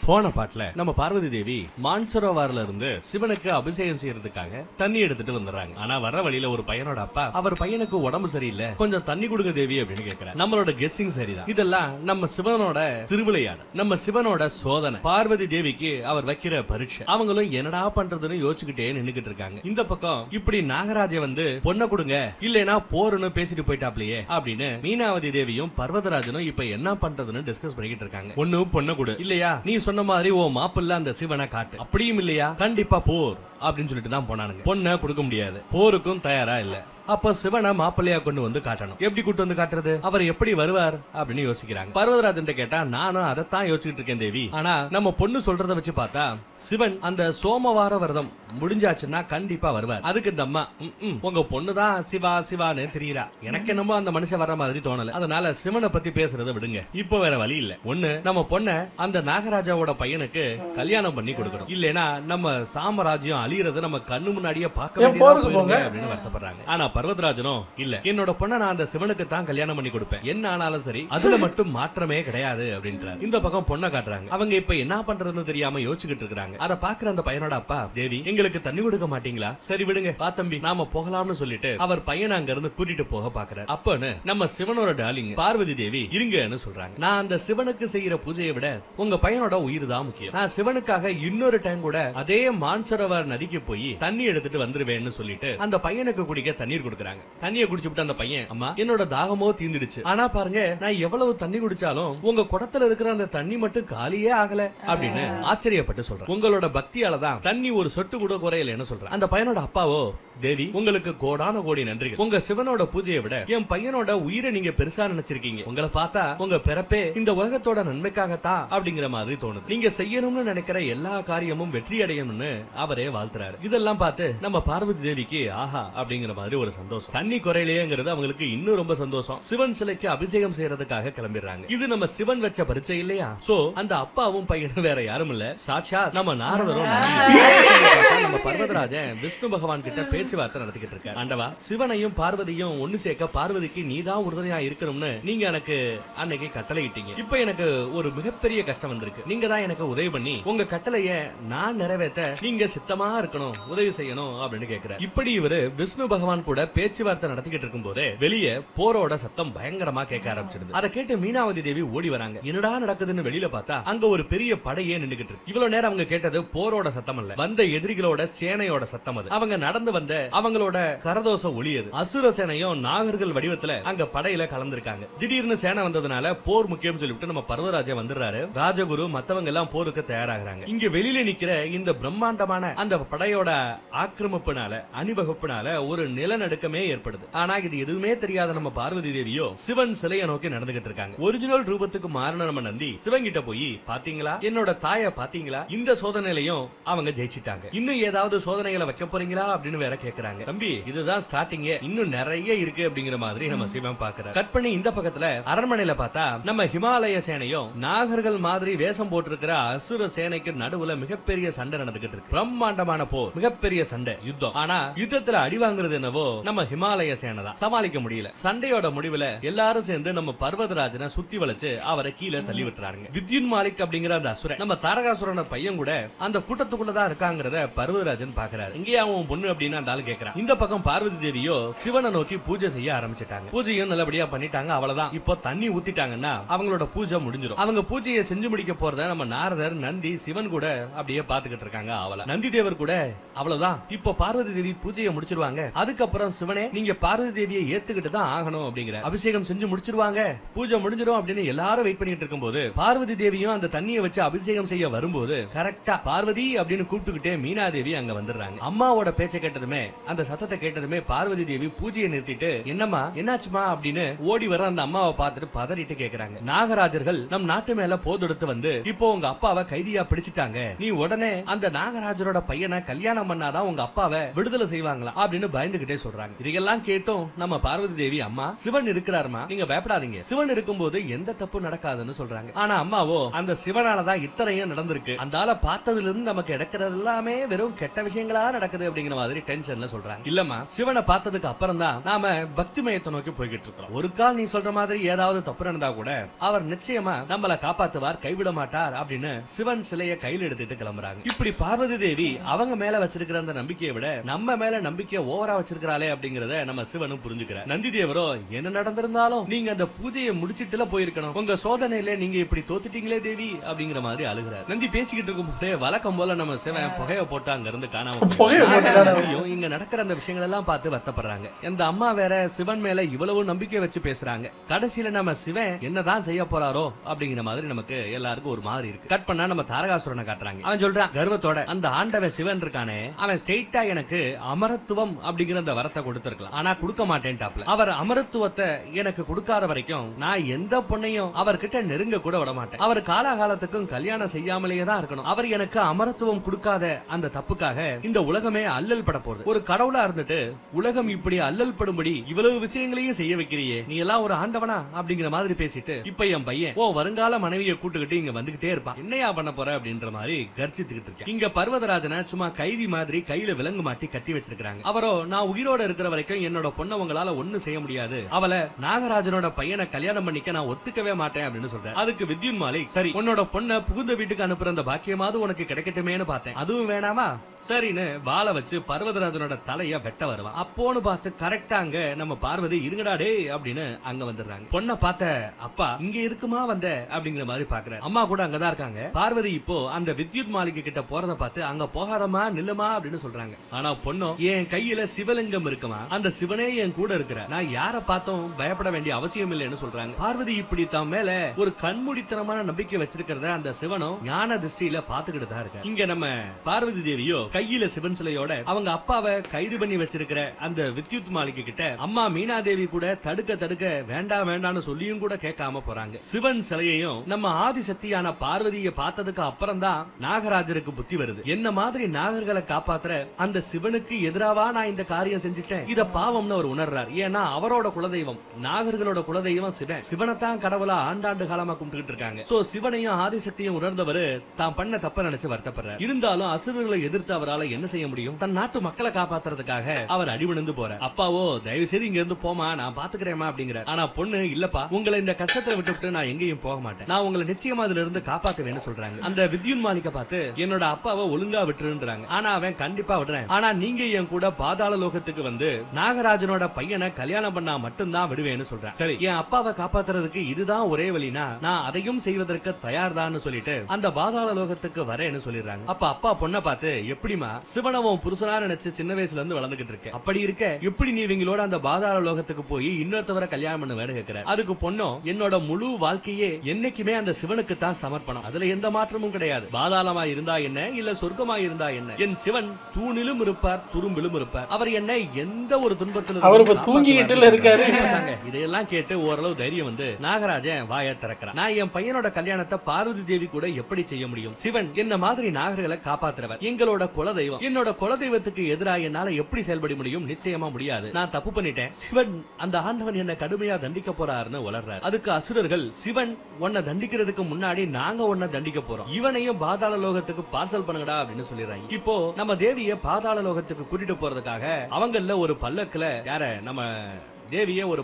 போன பாட்டுல நம்ம பார்வதி தேவி மான்சரோவர்ல இருந்து சிவனுக்கு அபிஷேகம் செய்யறதுக்காக தண்ணி எடுத்துட்டு வந்துடுறாங்க. ஆனா வர வழியில ஒரு பையனோட அப்பா, அவர் பையனுக்கு உடம்பு சரியில்லை, கொஞ்சம் தண்ணி கொடுங்க தேவி அப்படின்னு கேட்கிறார். நம்மளோட கெஸ்ஸிங் சரிதான். இதெல்லாம் நம்ம சிவனோட திருவிளையாடல், நம்ம சிவனோட சோதனை. பார்வதி தேவிக்கு அவர் வைக்கிற பரீட்சை. அவங்களும் என்னடா பண்றதுன்னு யோசிச்சுக்கிட்டே நின்னுகிட்டு இருக்காங்க. இந்த பக்கம் இப்படி நாகராஜ வந்து பொண்ணை கொடுங்க இல்லைன்னா போருன்னு பேசிட்டு போயிட்டாப்லையே அப்படின்னு மீனாவதி தேவியும் பர்வதராஜனும் இப்ப என்ன பண்றதுன்னு டிஸ்கஸ் பண்ணிக்கிட்டு இருக்காங்க. ஒண்ணு பொண்ணை கொடு, இல்லையா நீ சொன்ன மாதிரி ஓ மாப்பிள்ள அந்த சிவனை காட்டு, அப்படியும் இல்லையா கண்டிப்பா போர் அப்படின்னு சொல்லிட்டு தான் போனானுங்க. பொண்ணை கொடுக்க முடியாது, போருக்கும் தயாரா இல்ல. அப்ப சிவனை மாப்பிள்ளையா கொண்டு வந்து காட்டணும். எப்படி கூட்டு வந்து காட்டுறது? அவர் எப்படி வருவார் அப்படின்னு யோசிக்கிறாங்க. பர்வதராஜன் கேட்டா நானும் அதைத்தான் யோசிச்சுட்டு இருக்கேன் தேவி. ஆனா நம்ம பொண்ணு சொல்றதை வச்சு பார்த்தா சிவன் அந்த சோமவார விரதம் முடிஞ்சாச்சுன்னா கண்டிப்பா வருவார். அதுக்கு இந்த அம்மா உங்க பொண்ணுதான் சிவா சிவான்னு தெரியுறா, எனக்கு என்னமோ அந்த மனுஷன் வர மாதிரி தோணல, அதனால சிவனை பத்தி பேசுறத விடுங்க. இப்ப வேற வழி இல்ல. ஒண்ணு நம்ம பொண்ண அந்த நாகராஜாவோட பையனுக்கு கல்யாணம் பண்ணி கொடுக்கணும், இல்லைன்னா நம்ம சாம்ராஜ்யம் அழியறத நம்ம கண்ணு முன்னாடியே பார்க்க அப்படின்னு வருத்தப்படுறாங்க. ஆனா பர்வதராஜனும் இல்ல, என்னோட பொண்ணை நான் அந்த சிவனுக்கு தான் கல்யாணம் பண்ணி கொடுப்பேன், என்ன ஆனாலும் சரி, அதுல மட்டும் மாற்றமே கிடையாது அப்படின்றாரு. இந்த பக்கம் பொண்ணை காட்டுறாங்க. அவங்க இப்ப என்ன பண்றதுன்னு தெரியாம யோசிச்சுக்கிட்டு இருக்காங்க. அதை பாக்குற அந்த பையனோட அப்பா, தேவி எங்களுக்கு தண்ணி கொடுக்க மாட்டீங்களா? சரி விடுங்க பா தம்பி, நாம போகலாம்னு சொல்லிட்டு அவர் பையனை அங்க இருந்து கூட்டிட்டு போக பாக்குறாரு. அப்பன்னு நம்ம சிவனோட டார்லிங் பார்வதி தேவி இருங்கன்னு சொல்றாங்க. நான் அந்த சிவனுக்கு செய்யற பூஜையை விட உங்க பையனோட உயிர் தான் முக்கியம். நான் சிவனுக்காக இன்னொரு டைம் கூட அதே மான்சரோவர் நதிக்கு போய் தண்ணி எடுத்துட்டு வந்துருவேன்னு சொல்லிட்டு அந்த பையனுக்கு குடிக்க தண்ணீர் தண்ணீர் கொடுக்கறாங்க. தண்ணியை குடிச்சுட்டு அந்த பையன், அம்மா என்னோட தாகமோ தீந்துடுச்சு, ஆனா பாருங்க நான் எவ்வளவு தண்ணி குடிச்சாலும் உங்க குடத்துல இருக்கிற அந்த தண்ணி மட்டும் காலியே ஆகல அப்படின்னு ஆச்சரியப்பட்டு சொல்றேன். உங்களோட பக்தியால தான் தண்ணி ஒரு சொட்டு கூட குறையலன்னு சொல்றேன். அந்த பையனோட அப்பாவோ, தேவி உங்களுக்கு கோடான கோடி நன்றிகள். உங்க சிவனோட பூஜையை விட என் பையனோட உயிரை நீங்க பெருசா நினைச்சிருக்கீங்க. உங்களை பார்த்தா உங்க பிறப்பே இந்த உலகத்தோட நன்மைக்காகத்தான் அப்படிங்கிற மாதிரி தோணுது. நீங்க செய்யணும்னு நினைக்கிற எல்லா காரியமும் வெற்றி அடையணும்னு அவரே வாழ்த்துறாரு. இதெல்லாம் பார்த்து நம்ம பார்வதி தேவிக்கு ஆஹா அப்படிங்கிற மாதிரி ஒரு சந்தோஷம். தண்ணி குறையிலேங்கிறது அவங்களுக்கு இன்னும் ரொம்ப சந்தோஷம். சிவன் சிலைக்கு அபிஷேகம் செய்யறதுக்காக கிளம்பிடுறாங்க. இது நம்ம சிவன் வச்ச பரிச்சை இல்லையா? சோ அந்த அப்பாவும் பையனும் வேற யாரும் இல்ல, சாட்சா நம்ம நாரதரும். நம்ம பர்வதராஜன் விஷ்ணு பகவான் கிட்ட பேச்சுவார்த்தை நடத்திக்கிட்டு இருக்காரு. ஆண்டவா, சிவனையும் பார்வதியும் ஒண்ணு சேர்க்க பார்வதிக்கு நீதான் உறுதுணையா இருக்கணும்னு நீங்க எனக்கு அன்னைக்கு கட்டளை இட்டீங்க. இப்ப எனக்கு ஒரு மிகப்பெரிய கஷ்டம் வந்திருக்கு. நீங்க தான் எனக்கு உதவி பண்ணி உங்க கட்டளைய நான் நிறைவேற்ற நீங்க சித்தமா இருக்கணும், உதவி செய்யணும் அப்படின்னு கேக்குறாரு. இப்படி இவரு விஷ்ணு பகவான் கூட பேச்சுவார்த்தை நடத்திக்கிட்டு இருக்கும் போதே வெளியே போரோட சத்தம் பயங்கரமா கேட்க ஆரம்பிச்சிருது. அதை கேட்டு மீனாவதி தேவி ஓடி வராங்க. என்னடா நடக்குதுன்னு வெளியில பார்த்தா அங்க ஒரு பெரிய படையே நின்னுகிட்டு இருக்கு. இவ்வளவு நேரம் அவங்க கேட்டது போரோட சத்தம் அல்ல, வந்த எதிரிகளோட சேனையோட சத்தம். அது அவங்க நடந்து வந்த அவங்களோட கரதோச ஒளியது. அசுர சேனையும் நாகர்கள் வடிவத்துல அங்க படையில கலந்திருக்காங்க. திடீர்னு சேனை வந்ததுனால போர் முக்கியம் சொல்லிட்டு நம்ம பர்வதராஜா வந்துடுறாரு. ராஜகுரு மத்தவங்க எல்லாம் போருக்கு தயாராகிறாங்க. இங்க வெளியில நிக்கிற இந்த பிரம்மாண்டமான அந்த படையோட ஆக்கிரமிப்புனால, அணிவகுப்புனால ஒரு நிலநடுக்கமே ஏற்படுது. ஆனா இது எதுவுமே தெரியாத நம்ம பார்வதி தேவியோ சிவன் சிலையை நோக்கி நடந்துகிட்டு இருக்காங்க. ஒரிஜினல் ரூபத்துக்கு மாறின நம்ம நந்தி சிவன் கிட்ட போய், பாத்தீங்களா என்னோட தாய பாத்தீங்களா, இந்த சோதனையிலையும் அவங்க ஜெயிச்சிட்டாங்க, இன்னும் ஏதாவது சோதனைகளை வைக்க போறீங்களா அப்படின்னு வேற கேக்குறாங்க. தம்பி இதுதான் ஸ்டார்டிங், இன்னும் நிறைய இருக்கு அப்படிங்கிற மாதிரி நம்ம சிவன் பாக்குறாரு. கட் பண்ணி இந்த பக்கத்துல அரண்மனையில பார்த்தா நம்ம ஹிமாலய சேனையும் நாகர்கள் மாதிரி வேஷம் போட்டிருக்கிற அசுர சேனைக்கு நடுவுல மிகப்பெரிய சண்டை நடந்துகிட்டு இருக்கு. பிரம்மாண்டமான போர், மிகப்பெரிய சண்டை, யுத்தம். ஆனா யுத்தத்துல அடி வாங்குறது என்னவோ நம்ம ஹிமாலய சேனை தான். சமாளிக்க முடியல. சண்டையோட முடிவுல எல்லாரும் சேர்ந்து நம்ம பர்வதராஜனை சுத்தி வளைச்சு அவரை கீழே தள்ளி விட்டுறாங்க. வித்யுன் மாலிக் அப்படிங்கிற அந்த அசுரன் நம்ம தாரகாசுரன பையன் கூட அந்த கூட்டத்துக்குள்ளதான் இருக்காங்கிறத பர்வதராஜன் பாக்குறாரு. இங்கே அவன் பொண்ணு அப்படின்னு அந்த ஆளு கேக்குறான். இந்த பக்கம் பார்வதி தேவியோ சிவனை நோக்கி பூஜை செய்ய ஆரம்பிச்சிட்டாங்க. பூஜையும் நல்லபடியா பண்ணிட்டாங்க. அவ்வளவுதான், இப்போ தண்ணி ஊத்திட்டாங்கன்னா அவங்களோட பூஜை முடிஞ்சிடும். அவங்க பூஜையை செஞ்சு முடிக்க போறத நம்ம நாரதர், நந்தி, சிவன் கூட அப்படியே பாத்துக்கிட்டு இருக்காங்க. அவள நந்தி தேவர் கூட அவ்வளவுதான், இப்போ பார்வதி தேவி பூஜையை முடிச்சிருவாங்க. அதுக்கப்புறம் சிவனே நீங்க பார்வதி தேவியை ஏத்துக்கிட்டு தான் ஆகணும் அப்படிங்கிற அபிஷேகம் செஞ்சு முடிச்சிருவாங்க, பூஜை முடிஞ்சிடும் அப்படின்னு எல்லாரும் வெயிட் பண்ணிட்டு இருக்கும் போது பார்வதி தேவியும் அந்த தண்ணியை வச்சு அபிஷேகம் செய்ய வரும்போது கரெக்டா பார்வதி அப்படின்னு கூப்பிட்டுக்கிட்டே மீனா தேவி அங்க வந்துடுறாங்க. அம்மாவோட பேச்சை கேட்டதுமே, அந்த சத்தத்தை கேட்டதுமே பார்வதி தேவி பூஜையை நிறுத்திட்டு, என்னம்மா என்னாச்சுமா அப்படின்னு ஓடி வர அந்த அம்மாவை பார்த்துட்டு பதறிட்டு கேக்குறாங்க. நாகராஜர்கள் நம் நாட்டு மேல போதெடுத்து வந்து இப்போ உங்க அப்பாவை கைதியா பிடிச்சிட்டாங்க, நீ உடனே அந்த நாகராஜரோட பையனை கல்யாணம் பண்ணாதான் உங்க அப்பாவை விடுதலை செய்வாங்களா அப்படின்னு பயந்துகிட்டே சொல்றாங்க. இதெல்லாம் கேட்டும் நம்ம பார்வதி தேவி, அம்மா சிவன் இருக்கிறாருமா, நீங்க பயப்படாதீங்க, சிவன் இருக்கும்போது எந்த தப்பு நடக்காதுன்னு சொல்றாங்க. ஆனா அம்மாவோ அந்த சிவனாலதான் இத்தனையும் நடந்திருக்கு, அந்த ஆளை பார்த்ததுல இருந்து நமக்கு நடக்கிறது எல்லாமே வெறும் கெட்ட விஷயங்களா நடக்குது அப்படிங்கிற மாதிரி டென்ஷன்ல சொல்றாங்க. இல்லம்மா, சிவனை பார்த்ததுக்கு அப்புறம் தான் நாம பக்தி மயத்தை நோக்கி போய்கிட்டு இருக்கோம். ஒரு கால் நீ சொல்ற மாதிரி ஏதாவது தப்பு நடந்தா கூட அவர் நிச்சயமா நம்மள காப்பாத்துவார், கைவிட மாட்டார் அப்படின்னு சிவன் சிலையை கையில் எடுத்துட்டு கிளம்புறாங்க. இப்படி பார்வதி தேவி அவங்க மேல வச்சிருக்கிற அந்த நம்பிக்கையை விட நம்ம மேல நம்பிக்கை ஓவரா வச்சிருக்காளே அப்படிங்கறத நம்ம சிவனும் புரிஞ்சுக்கிறார். நந்தி தேவரோ, என்ன நடந்திருந்தாலும் நீங்க அந்த பூஜையை முடிச்சிட்டுல போயிருக்கணும், உங்க சோதனையில நீங்க இப்படி தோத்துட்டீங்களே தேவி அப்படிங்கிற மாதிரி அழுகிறார். நந்தி பேசிக்கிட்டு இருக்கும் போதே வழக்கம் போல நம்ம சிவன் புகையை போட்டு அங்க இருந்து காணாம இங்க நடக்கிற அந்த விஷயங்கள் எல்லாம் பார்த்து வருத்தப்படுறாங்க. இந்த அம்மா வேற சிவன் மேல இவ்வளவு நம்பிக்கை வச்சு பேசுறாங்க. கடைசியில நம்ம சிவன் என்னதான் செய்ய போறாரோ அப்படிங்கிற மாதிரி நமக்கு எல்லாருக்கும் ஒரு மாதிரி இருக்கு. கட் பண்ணா நம்ம தாரகாசுரனை காட்டுறாங்க. அவன் சொல்றான் கர்வத்தோட, அந்த ஆண்டவன் சிவன் இருக்கானே அவன் ஸ்ட்ரெயிட்டா எனக்கு அமரத்துவம் அப்படிங்கிற அந்த வரத்தை கொடுத்திருக்கலாம், ஆனா கொடுக்க மாட்டேன்டாப்ல. அவர் அமரத்துவத்தை எனக்கு கொடுக்காத வரைக்கும் நான் எந்த பொண்ணையும் அவர்கிட்ட நெருங்க கூட விட மாட்டேன். அவர் காலாகாலத்துக்கும் கல்யாணம் செய்யாமலேயே தான் இருக்கணும். அவர் எனக்கு அமரத்துவம் கொடுக்காத அந்த தப்புக்காக இந்த உலகமே அல்லல் பட போறது. ஒரு கடவுளா இருந்துட்டு உலகம் இப்படி அல்லல் படும்படி இவ்வளவு விஷயங்களையும் செய்ய வைக்கிறியே, நீ எல்லாம் ஒரு ஆண்டவனா அப்படிங்கிற மாதிரி பேசிட்டு இப்ப என் பையன் வருங்கால மனைவியை கூட்டுக்கிட்டு இங்க வந்துகிட்டே இருப்பான், என்னையா பண்ண போற அப்படின்ற மாதிரி கர்ஜித்துக்கிட்டு இருக்கேன். இங்க பர்வதராஜனை சும்மா கைதி மாதிரி கையில விலங்கு மாட்டி கட்டி வச்சிருக்காங்க. அவரோ, நான் உயிரோட இருக்கிற வரைக்கும் என்னோட பொண்ணை உங்களால ஒண்ணு செய்ய முடியாது, அவளை நாகராஜனோட பையனை கல்யாணம் பண்ணிக்க நான் ஒத்துக்கவே மாட்டேன் அப்படின்னு சொல்றேன். அதுக்கு வித்யுன் மாலிக், சரி உன்னோட பொண்ணை புகுந்த வீட்டுக்கு அனுப்புற அந்த பாக்கியமாவது உனக்கு கிடைக்கட்டுமேனு பார்த்தேன், அதுவும் வேணாமா, சரின்னு வாளை வச்சு பர்வதராஜனோட தலைய வெட்ட வருவான். அப்போன்னு பார்த்து கரெக்டா அங்க நம்ம பார்வதி இருங்கடா டே அப்படின்னு அங்க வந்துடுறாங்க. பொண்ணை பார்த்த அப்பா இங்க இருக்குமா வந்த அப்படிங்கிற மாதிரி பாக்குறாரு. அம்மா கூட அங்கதான் இருக்காங்க. பார்வதி இப்போ அந்த வித்யுத் மாளிகை கிட்ட போறத பார்த்து அங்க போகாதமா நில்லுமா அப்படின்னு சொல்றாங்க. ஆனா பொண்ணும் என் கையில சிவலிங்கம் இருக்குமா, அந்த சிவனே என் கூட இருக்கிற, நான் யார பார்த்தும் பயப்பட வேண்டிய அவசியம் இல்லைன்னு சொல்றாங்க. பார்வதி இப்படி தான் மேல ஒரு கண்மூடித்தனமான நம்பிக்கை வச்சிருக்கிறத அந்த சிவனும் ஞான திருஷ்டியில பாத்துக்கிட்டு தான் இருக்க. இங்க நம்ம பார்வதி தேவியோ கையில சிவன் சிலையோட அவங்க அப்பாவை கைது பண்ணி வச்சிருக்கிற அந்த வித்யுத் மாளிகை கிட்ட அம்மா மீனா தேவி கூட தடுக்க வேண்டாம் வேண்டாம்னு சொல்லியும் கூட கேட்காம போறாங்க. சிவன் சிலையையும் நம்ம ஆதிசக்தியான பார்வதியை பார்த்ததுக்கு அப்புறம் தான் நாகராஜருக்கு புத்தி வருது. என்ன மாதிரி நாகர்களை காப்பாத்துற அந்த சிவனுக்கு எதிராவா நான் இந்த காரியம் செஞ்சுட்டேன், இத பாவம்னு அவர் உணர்றார். ஏன்னா அவரோட குலதெய்வம் நாகர்களோட குலதெய்வம் சிவன். சிவனைத்தான் கடவுளா ஆண்டாண்டு காலமா கும்பிட்டு இருக்காங்க. சோ சிவனையும் ஆதிசக்தியும் உணர்ந்தவர் தான் பண்ண தப்ப நினைச்சு வருத்தப்படுறார். இருந்தாலும் அசுரர்களை எதிர்த்து அவரால் என்ன செய்ய முடியும்? தன் நாட்டு மக்களை காப்பாத்துறதுக்காக அவர் அடிவிழுந்து போறார். அப்பாவோ தயவு செய்து இங்க இருந்து போமா, நான் பாத்துக்கிறேமா அப்படிங்கிறார். ஆனா பொண்ணு இல்லப்பா, உங்களை இந்த கஷ்டத்தை விட்டு நான் எங்கேயும் போக மாட்டேன், நான் உங்களை நிச்சயமா அதுல இருந்து காப்பாத்துவேன்னு சொல்றாங்க. அந்த வித்யுன் மாளிகை பார்த்து என்னோட அப்பாவை ஒழுங்கா விட்டுருன்றாங்க. ஆனா அவன் கண்டிப்பா விடுறேன், ஆனா நீங்க என் கூட பாதாள லோகத்துக்கு வந்து நாகராஜனோட பையனை கல்யாணம் பண்ணா மட்டும்தான் விடுவேன்னு சொல்றேன். சரி, என் அப்பாவை காப்பாத்துறதுக்கு இதுதான் ஒரே வழினா நான் அதையும் செய்வதற்கு தயார் தான் சொல்லிட்டு அந்த பாதாள லோகத்துக்கு வரேன்னு சொல்லிடுறாங்க. அப்ப அப்பா பொண்ணை பார்த்து எப்படிமா சிவனவும் புருஷனா நினைச்சு சின்ன வயசுல இருந்து வளர்ந்துகிட்டு இருக்க, அப்படி இருக்க எப்படி நீ இவங்களோட அந்த பாதாள லோகத்துக்கு போய் இன்னொருத்தவரை கல்யாணம் பண்ண வேலை கேட்கிற? அதுக்கு பொண்ணும் என்னோட முழு வாழ்க்கையே என்னைக்குமே அந்த சிவனுக்கு தான் சமர்ப்பணம், அதுல எந்த மாற்றமும் கிடையாது. பாதாளமா இருந்தா என்ன, இல்ல சொர்க்கமா இருந்தா என்ன, என் சிவன் தூணிலும் இருப்பார் துரும்பிலும் இருப்பார், அவர் என்னை எந்த ஒரு துன்பத்திலும் அவர் இப்ப தூங்கிட்டு இருக்காரு. இதையெல்லாம் கேட்டு ஓரளவு தைரியம் வந்து நாகராஜன் வாயை திறக்கிறான். நான் என் பையனோட கல்யாணத்தை பார்வதி தேவி கூட எப்படி செய்ய முடியும்? சிவன் என்ன மாதிரி நாகர்களை காப்பாத்துறவர், எங்களோட குலதெய்வம், என்னோட குலதெய்வத்துக்கு எதிராக என்னால எப்படி செயல்பட முடியும்? நிச்சயமா முடியாது, நான் தப்பு பண்ணிட்டேன். சிவன் அந்த ஆண்டவன் என்ன கடுமையா தண்டிக்க போறாருன்னு வளர்றாரு. அதுக்கு அசுரர்கள் சிவன் உன்னை தண்டிக்கிறதுக்கு முன்னாடி நாங்க உன்னை தண்டிக்க போறோம், இவனையும் பாதாள லோகத்துக்கு பார்சல் பண்ணுங்கடா அப்படின்னு சொல்லிடுறாங்க. இப்போ நம்ம தேவிய பாதாள லோகத்துக்கு கூட்டிட்டு போறதுக்காக அவங்கள ஒரு பல்லக்குல யார நம்ம தேவியே ஒரு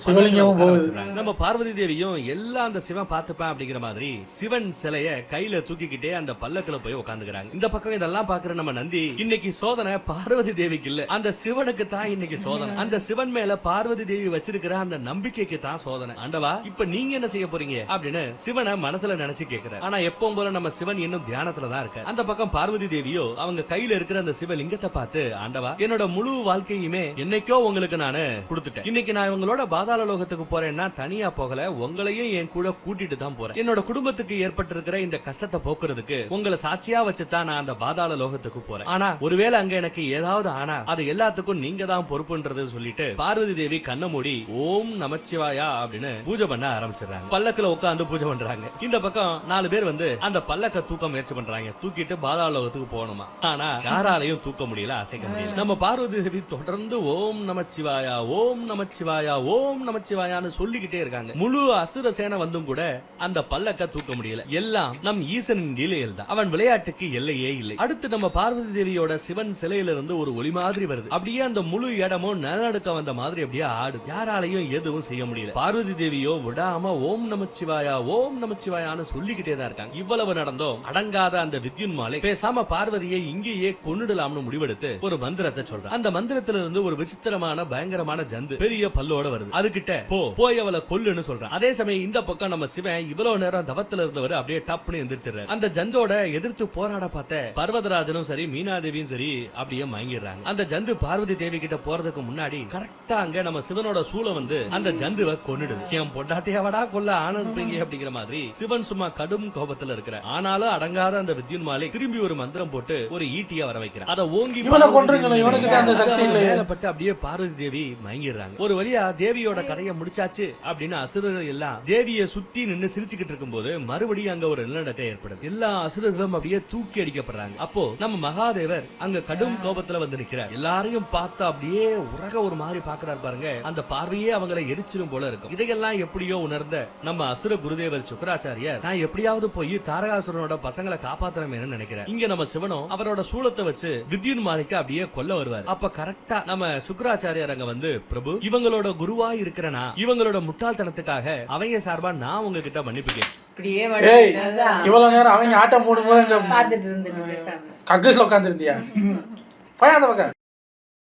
நம்ம பார்வதி தேவியும் எல்லாம் அந்த சிவன் பார்த்துப்பேன் அப்படிங்கிற மாதிரி சிவன் சிலைய கையில தூக்கிக்கிட்டே அந்த பல்லக்குல போய் உட்காந்துக்கிறாங்க. இந்த பக்கம் இதெல்லாம் பாக்குற நம்ம நந்தி இன்னைக்கு சோதனை பார்வதி தேவிக்கு இல்ல, அந்த சிவனுக்கு தான் இன்னைக்கு சோதனை. அந்த சிவன் மேல பார்வதி தேவி வச்சிருக்கிற அந்த நம்பிக்கைக்கு தான் சோதனை. ஆண்டவா இப்ப நீங்க என்ன செய்ய போறீங்க அப்படின்னு சிவனை மனசுல நினைச்சு கேட்கிறார். ஆனா எப்பவும் போல நம்ம சிவன் இன்னும் தியானத்துல தான் இருக்க. அந்த பக்கம் பார்வதி தேவியோ அவங்க கையில இருக்கிற அந்த சிவலிங்கத்தை பார்த்து ஆண்டவா என்னோட முழு வாழ்க்கையுமே என்னைக்கோ உங்களுக்கு நானு கொடுத்துட்டேன், இன்னைக்கு நான் உங்களோட பாதாள லோகத்துக்கு போறேன்னா தனியா போகல, உங்களையும் என் கூட கூட்டிட்டு தான் போறேன். என்னோட குடும்பத்துக்கு ஏற்பட்டிருக்கிற இந்த கஷ்டத்தை போக்குறதுக்கு உங்களை சாட்சியா வச்சுதான் நான் அந்த பாதாள லோகத்துக்கு போறேன். ஆனா ஒருவேளை அங்க எனக்கு ஏதாவது ஆனா அது எல்லாத்துக்கும் நீங்க தான் பொறுப்புன்றது சொல்லிட்டு பார்வதி தேவி கண்ண மூடி ஓம் நமச்சிவாயா அப்படின்னு பூஜை பண்ண ஆரம்பிச்சிடறாங்க. பல்லக்குல உட்காந்து பூஜை பண்றாங்க. இந்த பக்கம் 4 பேர் வந்து அந்த பல்லக்க தூக்க முயற்சி பண்றாங்க. தூக்கிட்டு பாதாள லோகத்துக்கு போகணுமா, ஆனா யாராலையும் தூக்க முடியல, அசைக்க முடியல. நம்ம பார்வதி தேவி தொடர்ந்து ஓம் நமச்சிவாயா ஓம் நமச்சிவாயா ஓம் நமச்சிவாயான்னு சொல்லிக்கிட்டே இருக்காங்க. முழு அசுர சேனை வந்தும் கூட அந்த பல்லக்க தூக்க முடியல. எல்லாம் நம் ஈசனின் லீலைகள் தான், அவன் விளையாட்டுக்கு எல்லையே இல்லை. அடுத்து நம்ம பார்வதி தேவியோட சிவன் சிலையில இருந்து ஒரு ஒளி மாதிரி வருது. அப்படியே அந்த முழு இடமும் நிலநடுக்க வந்த மாதிரி அப்படியே ஆடு. யாராலையும் எதுவும் செய்ய முடியல. பார்வதி தேவியோ விடாம ஓம் நமச்சிவாயா ஓம் நமச்சிவாயான்னு சொல்லிக்கிட்டே தான் இருக்காங்க. இவ்வளவு நடந்தோம் அடங்காத அந்த வித்யுன் மாலை பேசாம பார்வதியை இங்கேயே கொன்னுடலாம்னு முடிவெடுத்து ஒரு மந்திரத்தை சொல்றான். அந்த மந்திரத்துல இருந்து ஒரு விசித்திரமான பயங்கரமான ஜந்து பெரிய பல்லோட வருது. அதுகிட்ட போய் அவளை கொல்லுன்னு சொல்றான். அதே சமயம் இந்த பக்கம் நம்ம சிவன் இவ்வளவு நேரம் தவத்துல இருந்தவர் அப்படியே டப்னு எந்திரிச்சிடுறாரு. அந்த ஜந்தோட எதிர்த்து போராட பார்த்த பர்வதராஜனும் சரி மீனாதேவியும் சரி அப்படியே மயங்கிடுறாங்க. அந்த ஜந்து பார்வதி தேவி கிட்ட போறதுக்கு முன்னாடி கரெக்டா அங்க நம்ம சிவனோட சூளம் வந்து அந்த ஜந்துவை கொன்னுடுது. என் பொண்டாட்டியாவடா கொல்ல ஆனந்தீங்க அப்படிங்கிற மாதிரி சிவன் சும்மா கடும் கோபத்துல இருக்கிற. ஆனாலும் அடங்காத அந்த வித்யுன் மாலை திரும்பி ஒரு மந்திரம் போட்டு ஒரு ஈட்டியா வர வைக்கிறார். அதை ஓங்கி அப்படியே பார்வதி தேவி மயங்கிடுறாங்க. ஒரு வழியா தேவியோட கதையை முடிச்சாச்சு அப்படின்னு அசுரர்கள் எல்லாம் தேவியை சுத்தி நின்னு சிரிச்சுக்கிட்டு இருக்கும் போது மறுபடியும் அங்க ஒரு நிலநடுக்கம் ஏற்படுது. எல்லா அசுரர்களும் அப்படியே தூக்கி அடிக்கப்படுறாங்க. அப்போ நம்ம மகாதேவர் அங்க கடும் கோபத்துல வந்து நிக்கிறார். எல்லாரையும் பார்த்து அப்படியே உரக ஒரு மாதிரி பாக்குறாரு பாருங்க. அந்த பார்வையே அவங்களை எரிச்சிடும் போல இருக்கும். இதையெல்லாம் எப்படியோ உணர்ந்த நம்ம அசுர குருதேவர் சுக்கராச்சாரியர் நான் எப்படியாவது போய் தாரகாசுரனோட பசங்களை காப்பாத்துறமேன்னு நினைக்கிறேன். இங்க நம்ம சிவனும் அவரோட சூலத்தை வச்சு வித்யுன் மாலைக்கு அப்படியே கொல்ல வருவார். அப்ப கரெக்டா நம்ம சுக்கராச்சாரியர் அங்க வந்து பிரபு இவங்களோட குருவா இருக்கிறனா இவங்களோட முட்டாள்தனத்துக்காக அவங்க சார்பா நான் உங்ககிட்ட மன்னிப்புக்கேன். இவ்வளவு நேரம் அவங்க ஆட்டம் போடும்போது கக்கஸ்ல உட்கார்ந்து இருந்தியா? போய் அந்த பக்கம்.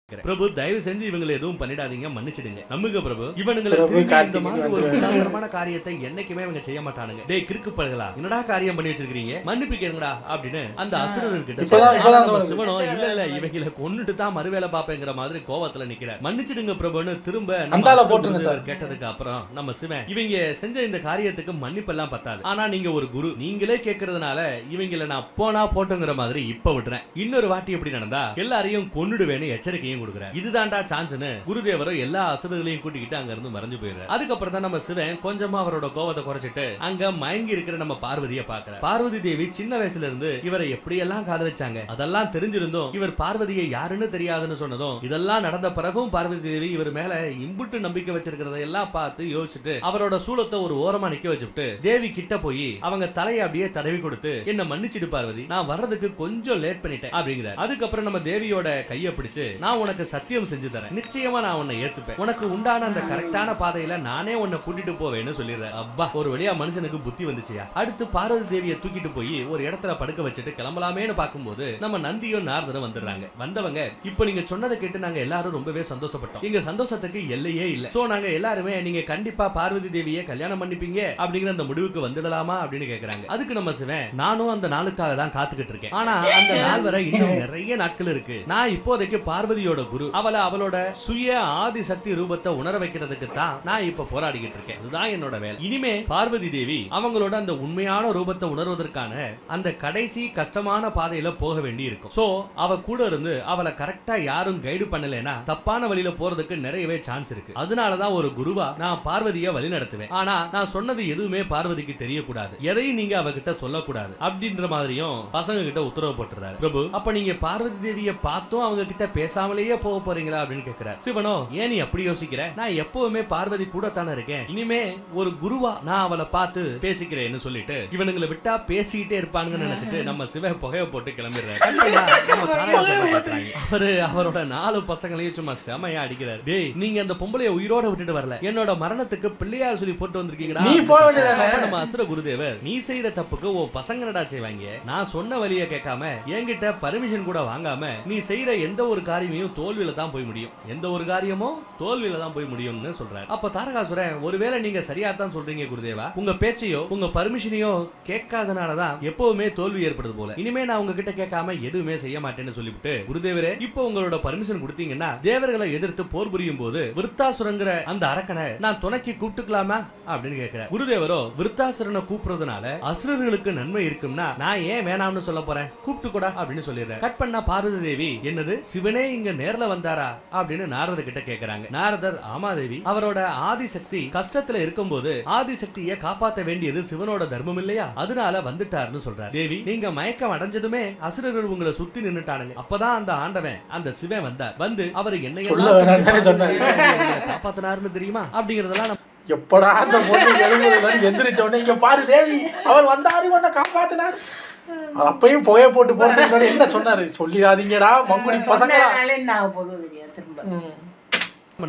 பிரபு தயவு செஞ்சு இவங்களை எதுவும் பண்ணிடாதீங்க, மன்னிச்சிடுங்க, நம்புங்க பிரபு. இவனுங்களை பிரபு, திரும்பி இந்த கார்த்திக் மாதிரி வந்து ஒரு விதாந்தரமான காரியத்தை என்னைக்குமே இவங்க செய்ய மாட்டானுங்க. டேய் கிறுக்கு பழகலா, என்னடா காரியம் பண்ணி வச்சிருக்கீங்க, மன்னிப்பு கேளுங்கடா அப்படின்னு அந்த அசுரர்கிட்ட இப்பதான் சிவனும் இல்ல இவங்களை கொன்னுட்டு தான் மறுவேளை பாப்பேங்கிற மாதிரி கோவத்துல நிக்கிறார். மன்னிச்சிடுங்க பிரபுன்னு திரும்ப அந்தால போட்டுருங்க சார் கேட்டதுக்கு அப்புறம் நம்ம சிவன் இவங்க செஞ்ச இந்த காரியத்துக்கு மன்னிப்பு எல்லாம் பத்தாது, ஆனா நீங்க ஒரு குரு, நீங்களே கேக்குறதுனால இவங்களை நான் போனா போட்டுங்கிற மாதிரி இப்ப விட்டுறேன். இன்னொரு வாட்டி எப்படி நடந்தா எல்லாரையும் கொன்னுடுவேன்னு எச்சரிக்கையும் கொடுக்குறார். இதுதான்டா சான்ஸ்னு குருதேவரும் எல்லா அசுரர்களையும் கூட்டிக்கிட்டு அங்க இருந்து மறைஞ்சு போயிடுறாரு. அதுக்கப்புறம் தான் நம்ம சிவன் கொஞ்சமா அவரோட கோவத்தை குறைச்சிட்டு அங்க மயங்கி இருக்கிற நம்ம பார்வதியை பாக்குறாரு. பார்வதி தேவி சின்ன வயசுல இருந்து இவரை எப்படி எல்லாம் காதலிச்சாங்க, அதெல்லாம் தெரிஞ்சிருந்தோம் இவர் பார்வதியை யாருன்னு தெரியாதுன்னு சொன்னதும், இதெல்லாம் நடந்த பிறகும் பார்வதி தேவி இவர் மேல இம்புட்டு நம்பிக்கை வச்சிருக்கிறத எல்லாம் பார்த்து யோசிச்சுட்டு அவரோட சூலத்தை ஒரு ஓரமா நிக்க வச்சுட்டு தேவி கிட்ட போய் அவங்க தலையை அப்படியே தடவி கொடுத்து, என்ன மன்னிச்சிடு பார்வதி, நான் வர்றதுக்கு கொஞ்சம் லேட் பண்ணிட்டேன் அப்படிங்கிறார். அதுக்கப்புறம் நம்ம தேவியோட கையை பிடிச்சு, நான் உனக்கு சத்தியம் செஞ்சு தரேன், நிச்சயமா நான் உன்னை ஏத்துப்பேன், உனக்கு உண்டான அந்த கரெக்டான பாதையில நானே உன்னை கூட்டிட்டு போவேன்னு சொல்லிடுறேன். அப்பா, ஒரு வழியா மனுஷனுக்கு புத்தி வந்துச்சியா. அடுத்து பார்வதி தேவியை தூக்கிட்டு போய் ஒரு இடத்துல படுக்க வச்சுட்டு கிளம்பலாமேன்னு பார்க்கும்போது நம்ம நந்தியும் நாரதரும் வந்துடுறாங்க. வந்தவங்க, இப்போ நீங்க சொன்னதை கேட்டு நாங்க எல்லாரும் ரொம்பவே சந்தோஷப்பட்டோம், எங்க சந்தோஷத்துக்கு எல்லையே இல்ல, சோ நாங்க எல்லாருமே நீங்க கண்டிப்பா பார்வதி தேவியை கல்யாணம் பண்ணிப்பீங்க அப்படிங்கிற அந்த முடிவுக்கு வந்துடலாமா அப்படின்னு கேக்குறாங்க. அதுக்கு நம்ம சிவன், நானும் அந்த நாளுக்காக தான் காத்துக்கிட்டு இருக்கேன், ஆனா அந்த நாள் வரை இன்னும் நிறைய நாட்கள் இருக்கு, நான் இப்போதைக்கு பார்வதியோட குரு, அவளோட சுய ஆதி சக்தி ரூபத்தை உணர வைக்கிறதுக்கு தான் நான் இப்ப போராடிக்கிட்டு இருக்கேன், அதுதான் என்னோட வேலை. இனிமே பார்வதி தேவி அவங்களோட அந்த உண்மையான ரூபத்தை உணர்வதற்கான அந்த கடைசி கஷ்டமான பாதையில போக வேண்டி இருக்கும். சோ அவ கூட இருந்து அவளை கரெக்டா யாரும் கைடு பண்ணலனா தப்பான வழியில போறதுக்கு நிறையவே சான்ஸ் இருக்கு. அதனாலதான் ஒரு குருவா நான் பார்வதியை வழி நடத்துவேன், ஆனா நான் சொன்னது எதுவுமே பார்வதிக்கு தெரியக்கூடாது, எதையும் நீங்க அவகிட்ட சொல்லக்கூடாது அப்படின்ற மாதிரியும் பசங்க கிட்ட உத்தரவு போட்டுறாரு. பிரபு, அப்ப நீங்க பார்வதி தேவியை பார்த்தும் அவங்க கிட்ட பேசாமலேயே போக போறீங்களா அப்படின்னு கேக்குறாரு. சிவனோ, ஏன் நீ அப்படி யோசிக்கிற, நான் எப்பவுமே பார்வதி கூட தானே இருக்கேன், இனிமே ஒரு குருவா நான் அவளை பார்த்து பேசிக்கிறேன்னு சொல்லிட்டு இவனுங்களை விட்டா பேசிக்கிட்டே இருப்பாங்கன்னு நினைச்சிட்டு நம்ம சிவ புகைய போட்டு கிளம்பிடுறாரு. அவரு அவரோட 4 பசங்களையும் சும்மா செமையா அடிக்கிறாரு. டேய், நீங்க அந்த பொம்பளைய உயிரோட விட்டுட்டு வரல, என்னோட மரணத்துக்கு பிள்ளையார் சொல்லி போட்டு வந்திருக்கீங்கடா, நீ போக வேண்டியதானே. நம்ம அசுர குருதேவர், நீ செய்யற தப்புக்கு ஓ பசங்க என்னடா செய்வாங்க, நான் சொன்ன வழியை கேட்காம என்கிட்ட பர்மிஷன் கூட வாங்காம நீ செய்யற எந்த ஒரு காரியமையும் தோல்வியில தான் போய் முடியும், எந்த ஒரு காரியமோ தோல்வியில தான் போய் முடியும்னு சொல்றாரு. அப்ப தாரகாசுரன், ஒருவேளை நீங்க சரியா தான் சொல்றீங்க குருதேவா, உங்க பேச்சையோ உங்க பர்மிஷனையோ கேட்காதனாலதான் எப்பவுமே தோல்வி ஏற்படுது போல, இனிமே நான் உங்ககிட்ட கேட்காம எதுவுமே செய்ய மாட்டேன்னு சொல்லிவிட்டு, குருதேவரே இப்போ உங்களோட பர்மிஷன் கொடுத்தீங்கன்னா தேவர்களை எதிர்த்து போர் புரியும் போது விருத்தாசுரங்கிற அந்த அரக்கனை நான் துணைக்கு கூப்பிட்டுக்கலாமா அப்படின்னு கேட்கிறார். குருதேவரோ, விருத்தாசுரனை கூப்பிடுறதுனால அசுரர்களுக்கு நன்மை இருக்கும்னா நான் ஏன் வேணாம்னு சொல்ல போறேன், கூப்பிட்டு கூட அப்படின்னு சொல்லிடுறேன். கட் பண்ணா பார்வதி தேவி, என்னது சிவனே இங்க நேர்ல வந்தாரா அப்படின்னு நாரதர் கிட்ட கேக்குறாங்க. நாரதர், ஆமா தேவி, அவரோட ஆதிசக்தி கஷ்டத்துல இருக்கும்போது ஆதிசக்தியை காப்பாற்ற வேண்டியது சிவனோட தர்மம் இல்லையா, அதனால வந்துட்டாருன்னு சொல்றாரு. தேவி, நீங்க மயக்கம் அடைஞ்சதுமே அசுரர்கள் உங்களை சுத்தி நின்னுட்டானுங்க, அப்பதான் அந்த ஆண்டவன் அந்த சிவன் வந்தார், வந்து அவர் என்னைய காப்பாத்தினாருன்னு தெரியுமா அப்படிங்கறதெல்லாம் எப்படா அந்த பொண்ணு எழுந்து எந்திரிச்ச உடனே இங்க பாரு தேவி அவர் வந்தாரு உன்னை காப்பாத்தினார், அப்பயும் புகைய போட்டு போறதுக்கு என்ன சொன்னாரு, சொல்லிடாதீங்கடா மங்குடி பசங்களா.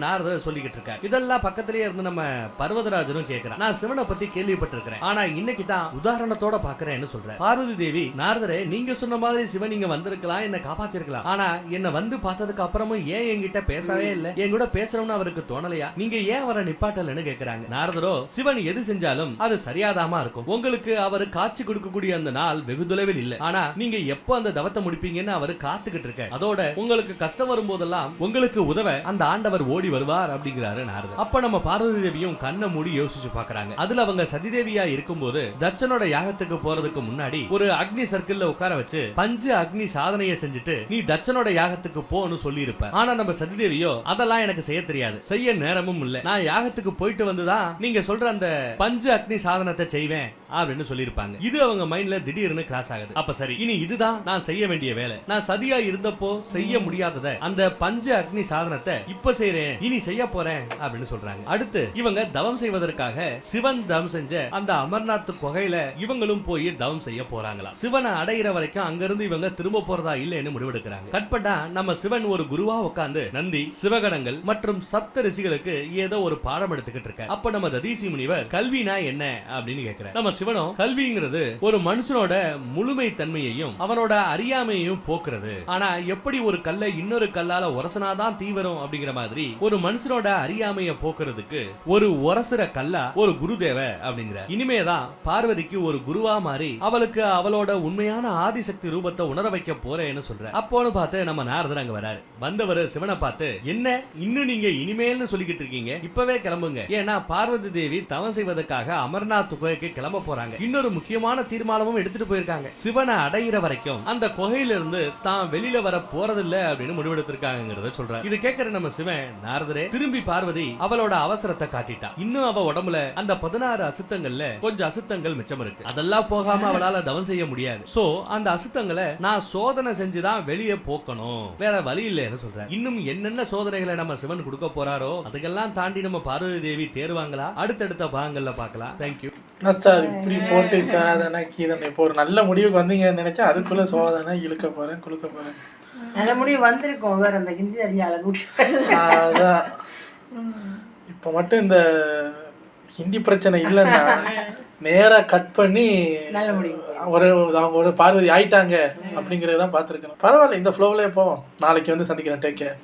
நாரதர் சொல்லிக்கிட்டு இருக்காரு. இதெல்லாம் பக்கத்திலேயே இருந்து நம்ம பர்வதராஜனும் கேக்குறான். நான் சிவனை பத்தி கேள்விப்பட்டிருக்கிறேன், ஆனா இன்னைக்கு தான் உதாரணத்தோட பாக்குறேன்னு சொல்றேன். பார்வதி தேவி, நாரதரே நீங்க சொன்ன மாதிரி சிவன் இங்க வந்திருக்கலாம், என்ன காப்பாத்திருக்கலாம், ஆனா என்ன வந்து பார்த்ததுக்கு அப்புறமும் ஏன் என்கிட்ட பேசவே இல்ல, என் கூட பேசணும்னு அவருக்கு தோணலையா, நீங்க ஏன் அவரை நிப்பாட்டலன்னு கேக்குறாங்க. நாரதரோ, சிவன் எது செஞ்சாலும் அது சரியாதாமா இருக்கும், உங்களுக்கு அவரு காட்சி கொடுக்கக்கூடிய அந்த நாள் வெகு தொலைவில் இல்ல, ஆனா நீங்க எப்போ அந்த தவத்தை முடிப்பீங்கன்னு அவரு காத்துக்கிட்டு இருக்க, அதோட உங்களுக்கு கஷ்டம் வரும்போதெல்லாம் உங்களுக்கு உதவ அந்த ஆண்டவர் ஓடி வருவார் அப்படிங்கிறாரு நாரதர். அப்ப நம்ம பார்வதி தேவியும் கண்ணை மூடி யோசிச்சு பாக்குறாங்க. அதுல அவங்க சதிதேவியா இருக்கும்போது தட்சனோட யாகத்துக்கு போறதுக்கு முன்னாடி ஒரு அக்னி சர்க்கிள்ல உட்கார வச்சு பஞ்ச அக்னி சாதனையை செஞ்சுட்டு நீ தட்சனோட யாகத்துக்கு போன்னு சொல்லி இருப்ப, ஆனா நம்ம சதிதேவியோ அதெல்லாம் எனக்கு செய்ய தெரியாது, செய்ய நேரமும் இல்ல, நான் யாகத்துக்கு போயிட்டு வந்துதான் நீங்க சொல்ற அந்த பஞ்ச அக்னி சாதனத்தை செய்வேன் அப்படின்னு சொல்லிருப்பாங்க. இது அவங்க மைண்ட்ல திடீர்னு கிராஸ் ஆகுது. அப்ப சரி, இனி இதுதான் நான் செய்ய வேண்டிய வேலை, நான் சதியா இருந்தப்போ செய்ய முடியாதத அந்த பஞ்ச அக்னி சாதனத்தை இப்ப செய்யறேன் இனி செய்ய போறேன் அப்படின்னு சொல்றாங்க. அடுத்து இவங்க தவம் செய்வதற்காக சிவன் தவம் செஞ்ச அந்த அமர்நாத் குகையில இவங்களும் போய் தவம் செய்ய போறாங்களா. சிவனை அடையிற வரைக்கும் அங்கிருந்து இவங்க திரும்ப போறதா இல்லைன்னு முடிவெடுக்கிறாங்க. கட்பட்டா நம்ம சிவன் ஒரு குருவா உட்கார்ந்து நந்தி, சிவகணங்கள் மற்றும் சப்த ரிஷிகளுக்கு ஏதோ ஒரு பாடம் எடுத்துக்கிட்டு இருக்க. அப்ப நம்ம ததீசி முனிவர் கல்வினா என்ன அப்படின்னு கேட்கிறார். நம்ம சிவனும் கல்விங்கிறது ஒரு மனுஷனோட முழுமை தன்மையையும் அவனோட அறியாமையையும் போக்குறது. ஆனா எப்படி ஒரு கல்லை இன்னொரு கல்லால உரசனாதான் தீவிரம் அப்படிங்கிற மாதிரி ஒரு மனுஷனோட அறியாமைய போக்குறதுக்கு ஒரு உரசுற கல்லா ஒரு குருதேவ அப்படிங்கிற. இனிமேதான் பார்வதிக்கு ஒரு குருவா மாறி அவளுக்கு அவளோட உண்மையான ஆதிசக்தி ரூபத்தை உணர வைக்க போறேன்னு சொல்ற. அப்போன்னு பார்த்து நம்ம நாரதர் அங்க வராரு. வந்தவர் சிவனை பார்த்து, என்ன இன்னும் நீங்க இனிமேல்னு சொல்லிக்கிட்டு இருக்கீங்க, இப்பவே கிளம்புங்க. ஏன்னா பார்வதி தேவி தவம் செய்வதற்காக அமர்நாத் குகைக்கு கிளம்ப போறாங்க. இன்னொரு முக்கியமான தீர்மானமும் எடுத்துட்டு போயிருக்காங்க. சிவனை அடையிற வரைக்கும் அந்த குகையில இருந்து தான் வெளியில வர போறதில்ல அப்படின்னு முடிவெடுத்திருக்காங்கிறத சொல்றாரு. இது கேட்கிற நம்ம சிவன், நாரதரே திரும்பி பார்வதி அவளோட அவசரத்தை காட்டிட்டா. இன்னும் அவ உடம்புல அந்த 16 அசுத்தங்கள்ல கொஞ்சம் அசுத்தங்கள் மிச்சம் இருக்கு. அதெல்லாம் போகாம அவளால தவம் செய்ய முடியாது. சோ அந்த அசுத்தங்களை நான் சோதனை செஞ்சுதான் வெளியே போக்கணும், வேற வழி இல்லைன்னு சொல்றேன். இன்னும் என்னென்ன சோதனைகளை நம்ம சிவன் கொடுக்க போறாரோ அதுக்கெல்லாம் தாண்டி நம்ம பார்வதி தேவி தேர்வாங்களா அடுத்தடுத்த பாகங்கள்ல பார்க்கலாம். Thank you sir. இப்படி போட்டு சாதனை கீதனை இப்போ ஒரு நல்ல முடிவுக்கு வந்தீங்கன்னு நினைச்சா அதுக்குள்ள சோதனை இழுக்க போறேன் குளுக்க போறேன். நல்ல முடிவு வந்திருக்கோம். வேற அந்த ஹிந்தி தெரிஞ்ச அழகு அதான் இப்போ மட்டும் இந்த ஹிந்தி பிரச்சனை இல்லைன்னா நேரா கட் பண்ணி அவங்க ஒரு பார்வதி ஆயிட்டாங்க அப்படிங்கறதான் பார்த்துருக்கணும். பரவாயில்ல, இந்த ஃப்ளோவிலே போவோம். நாளைக்கு வந்து சந்திக்கிறேன். Take care.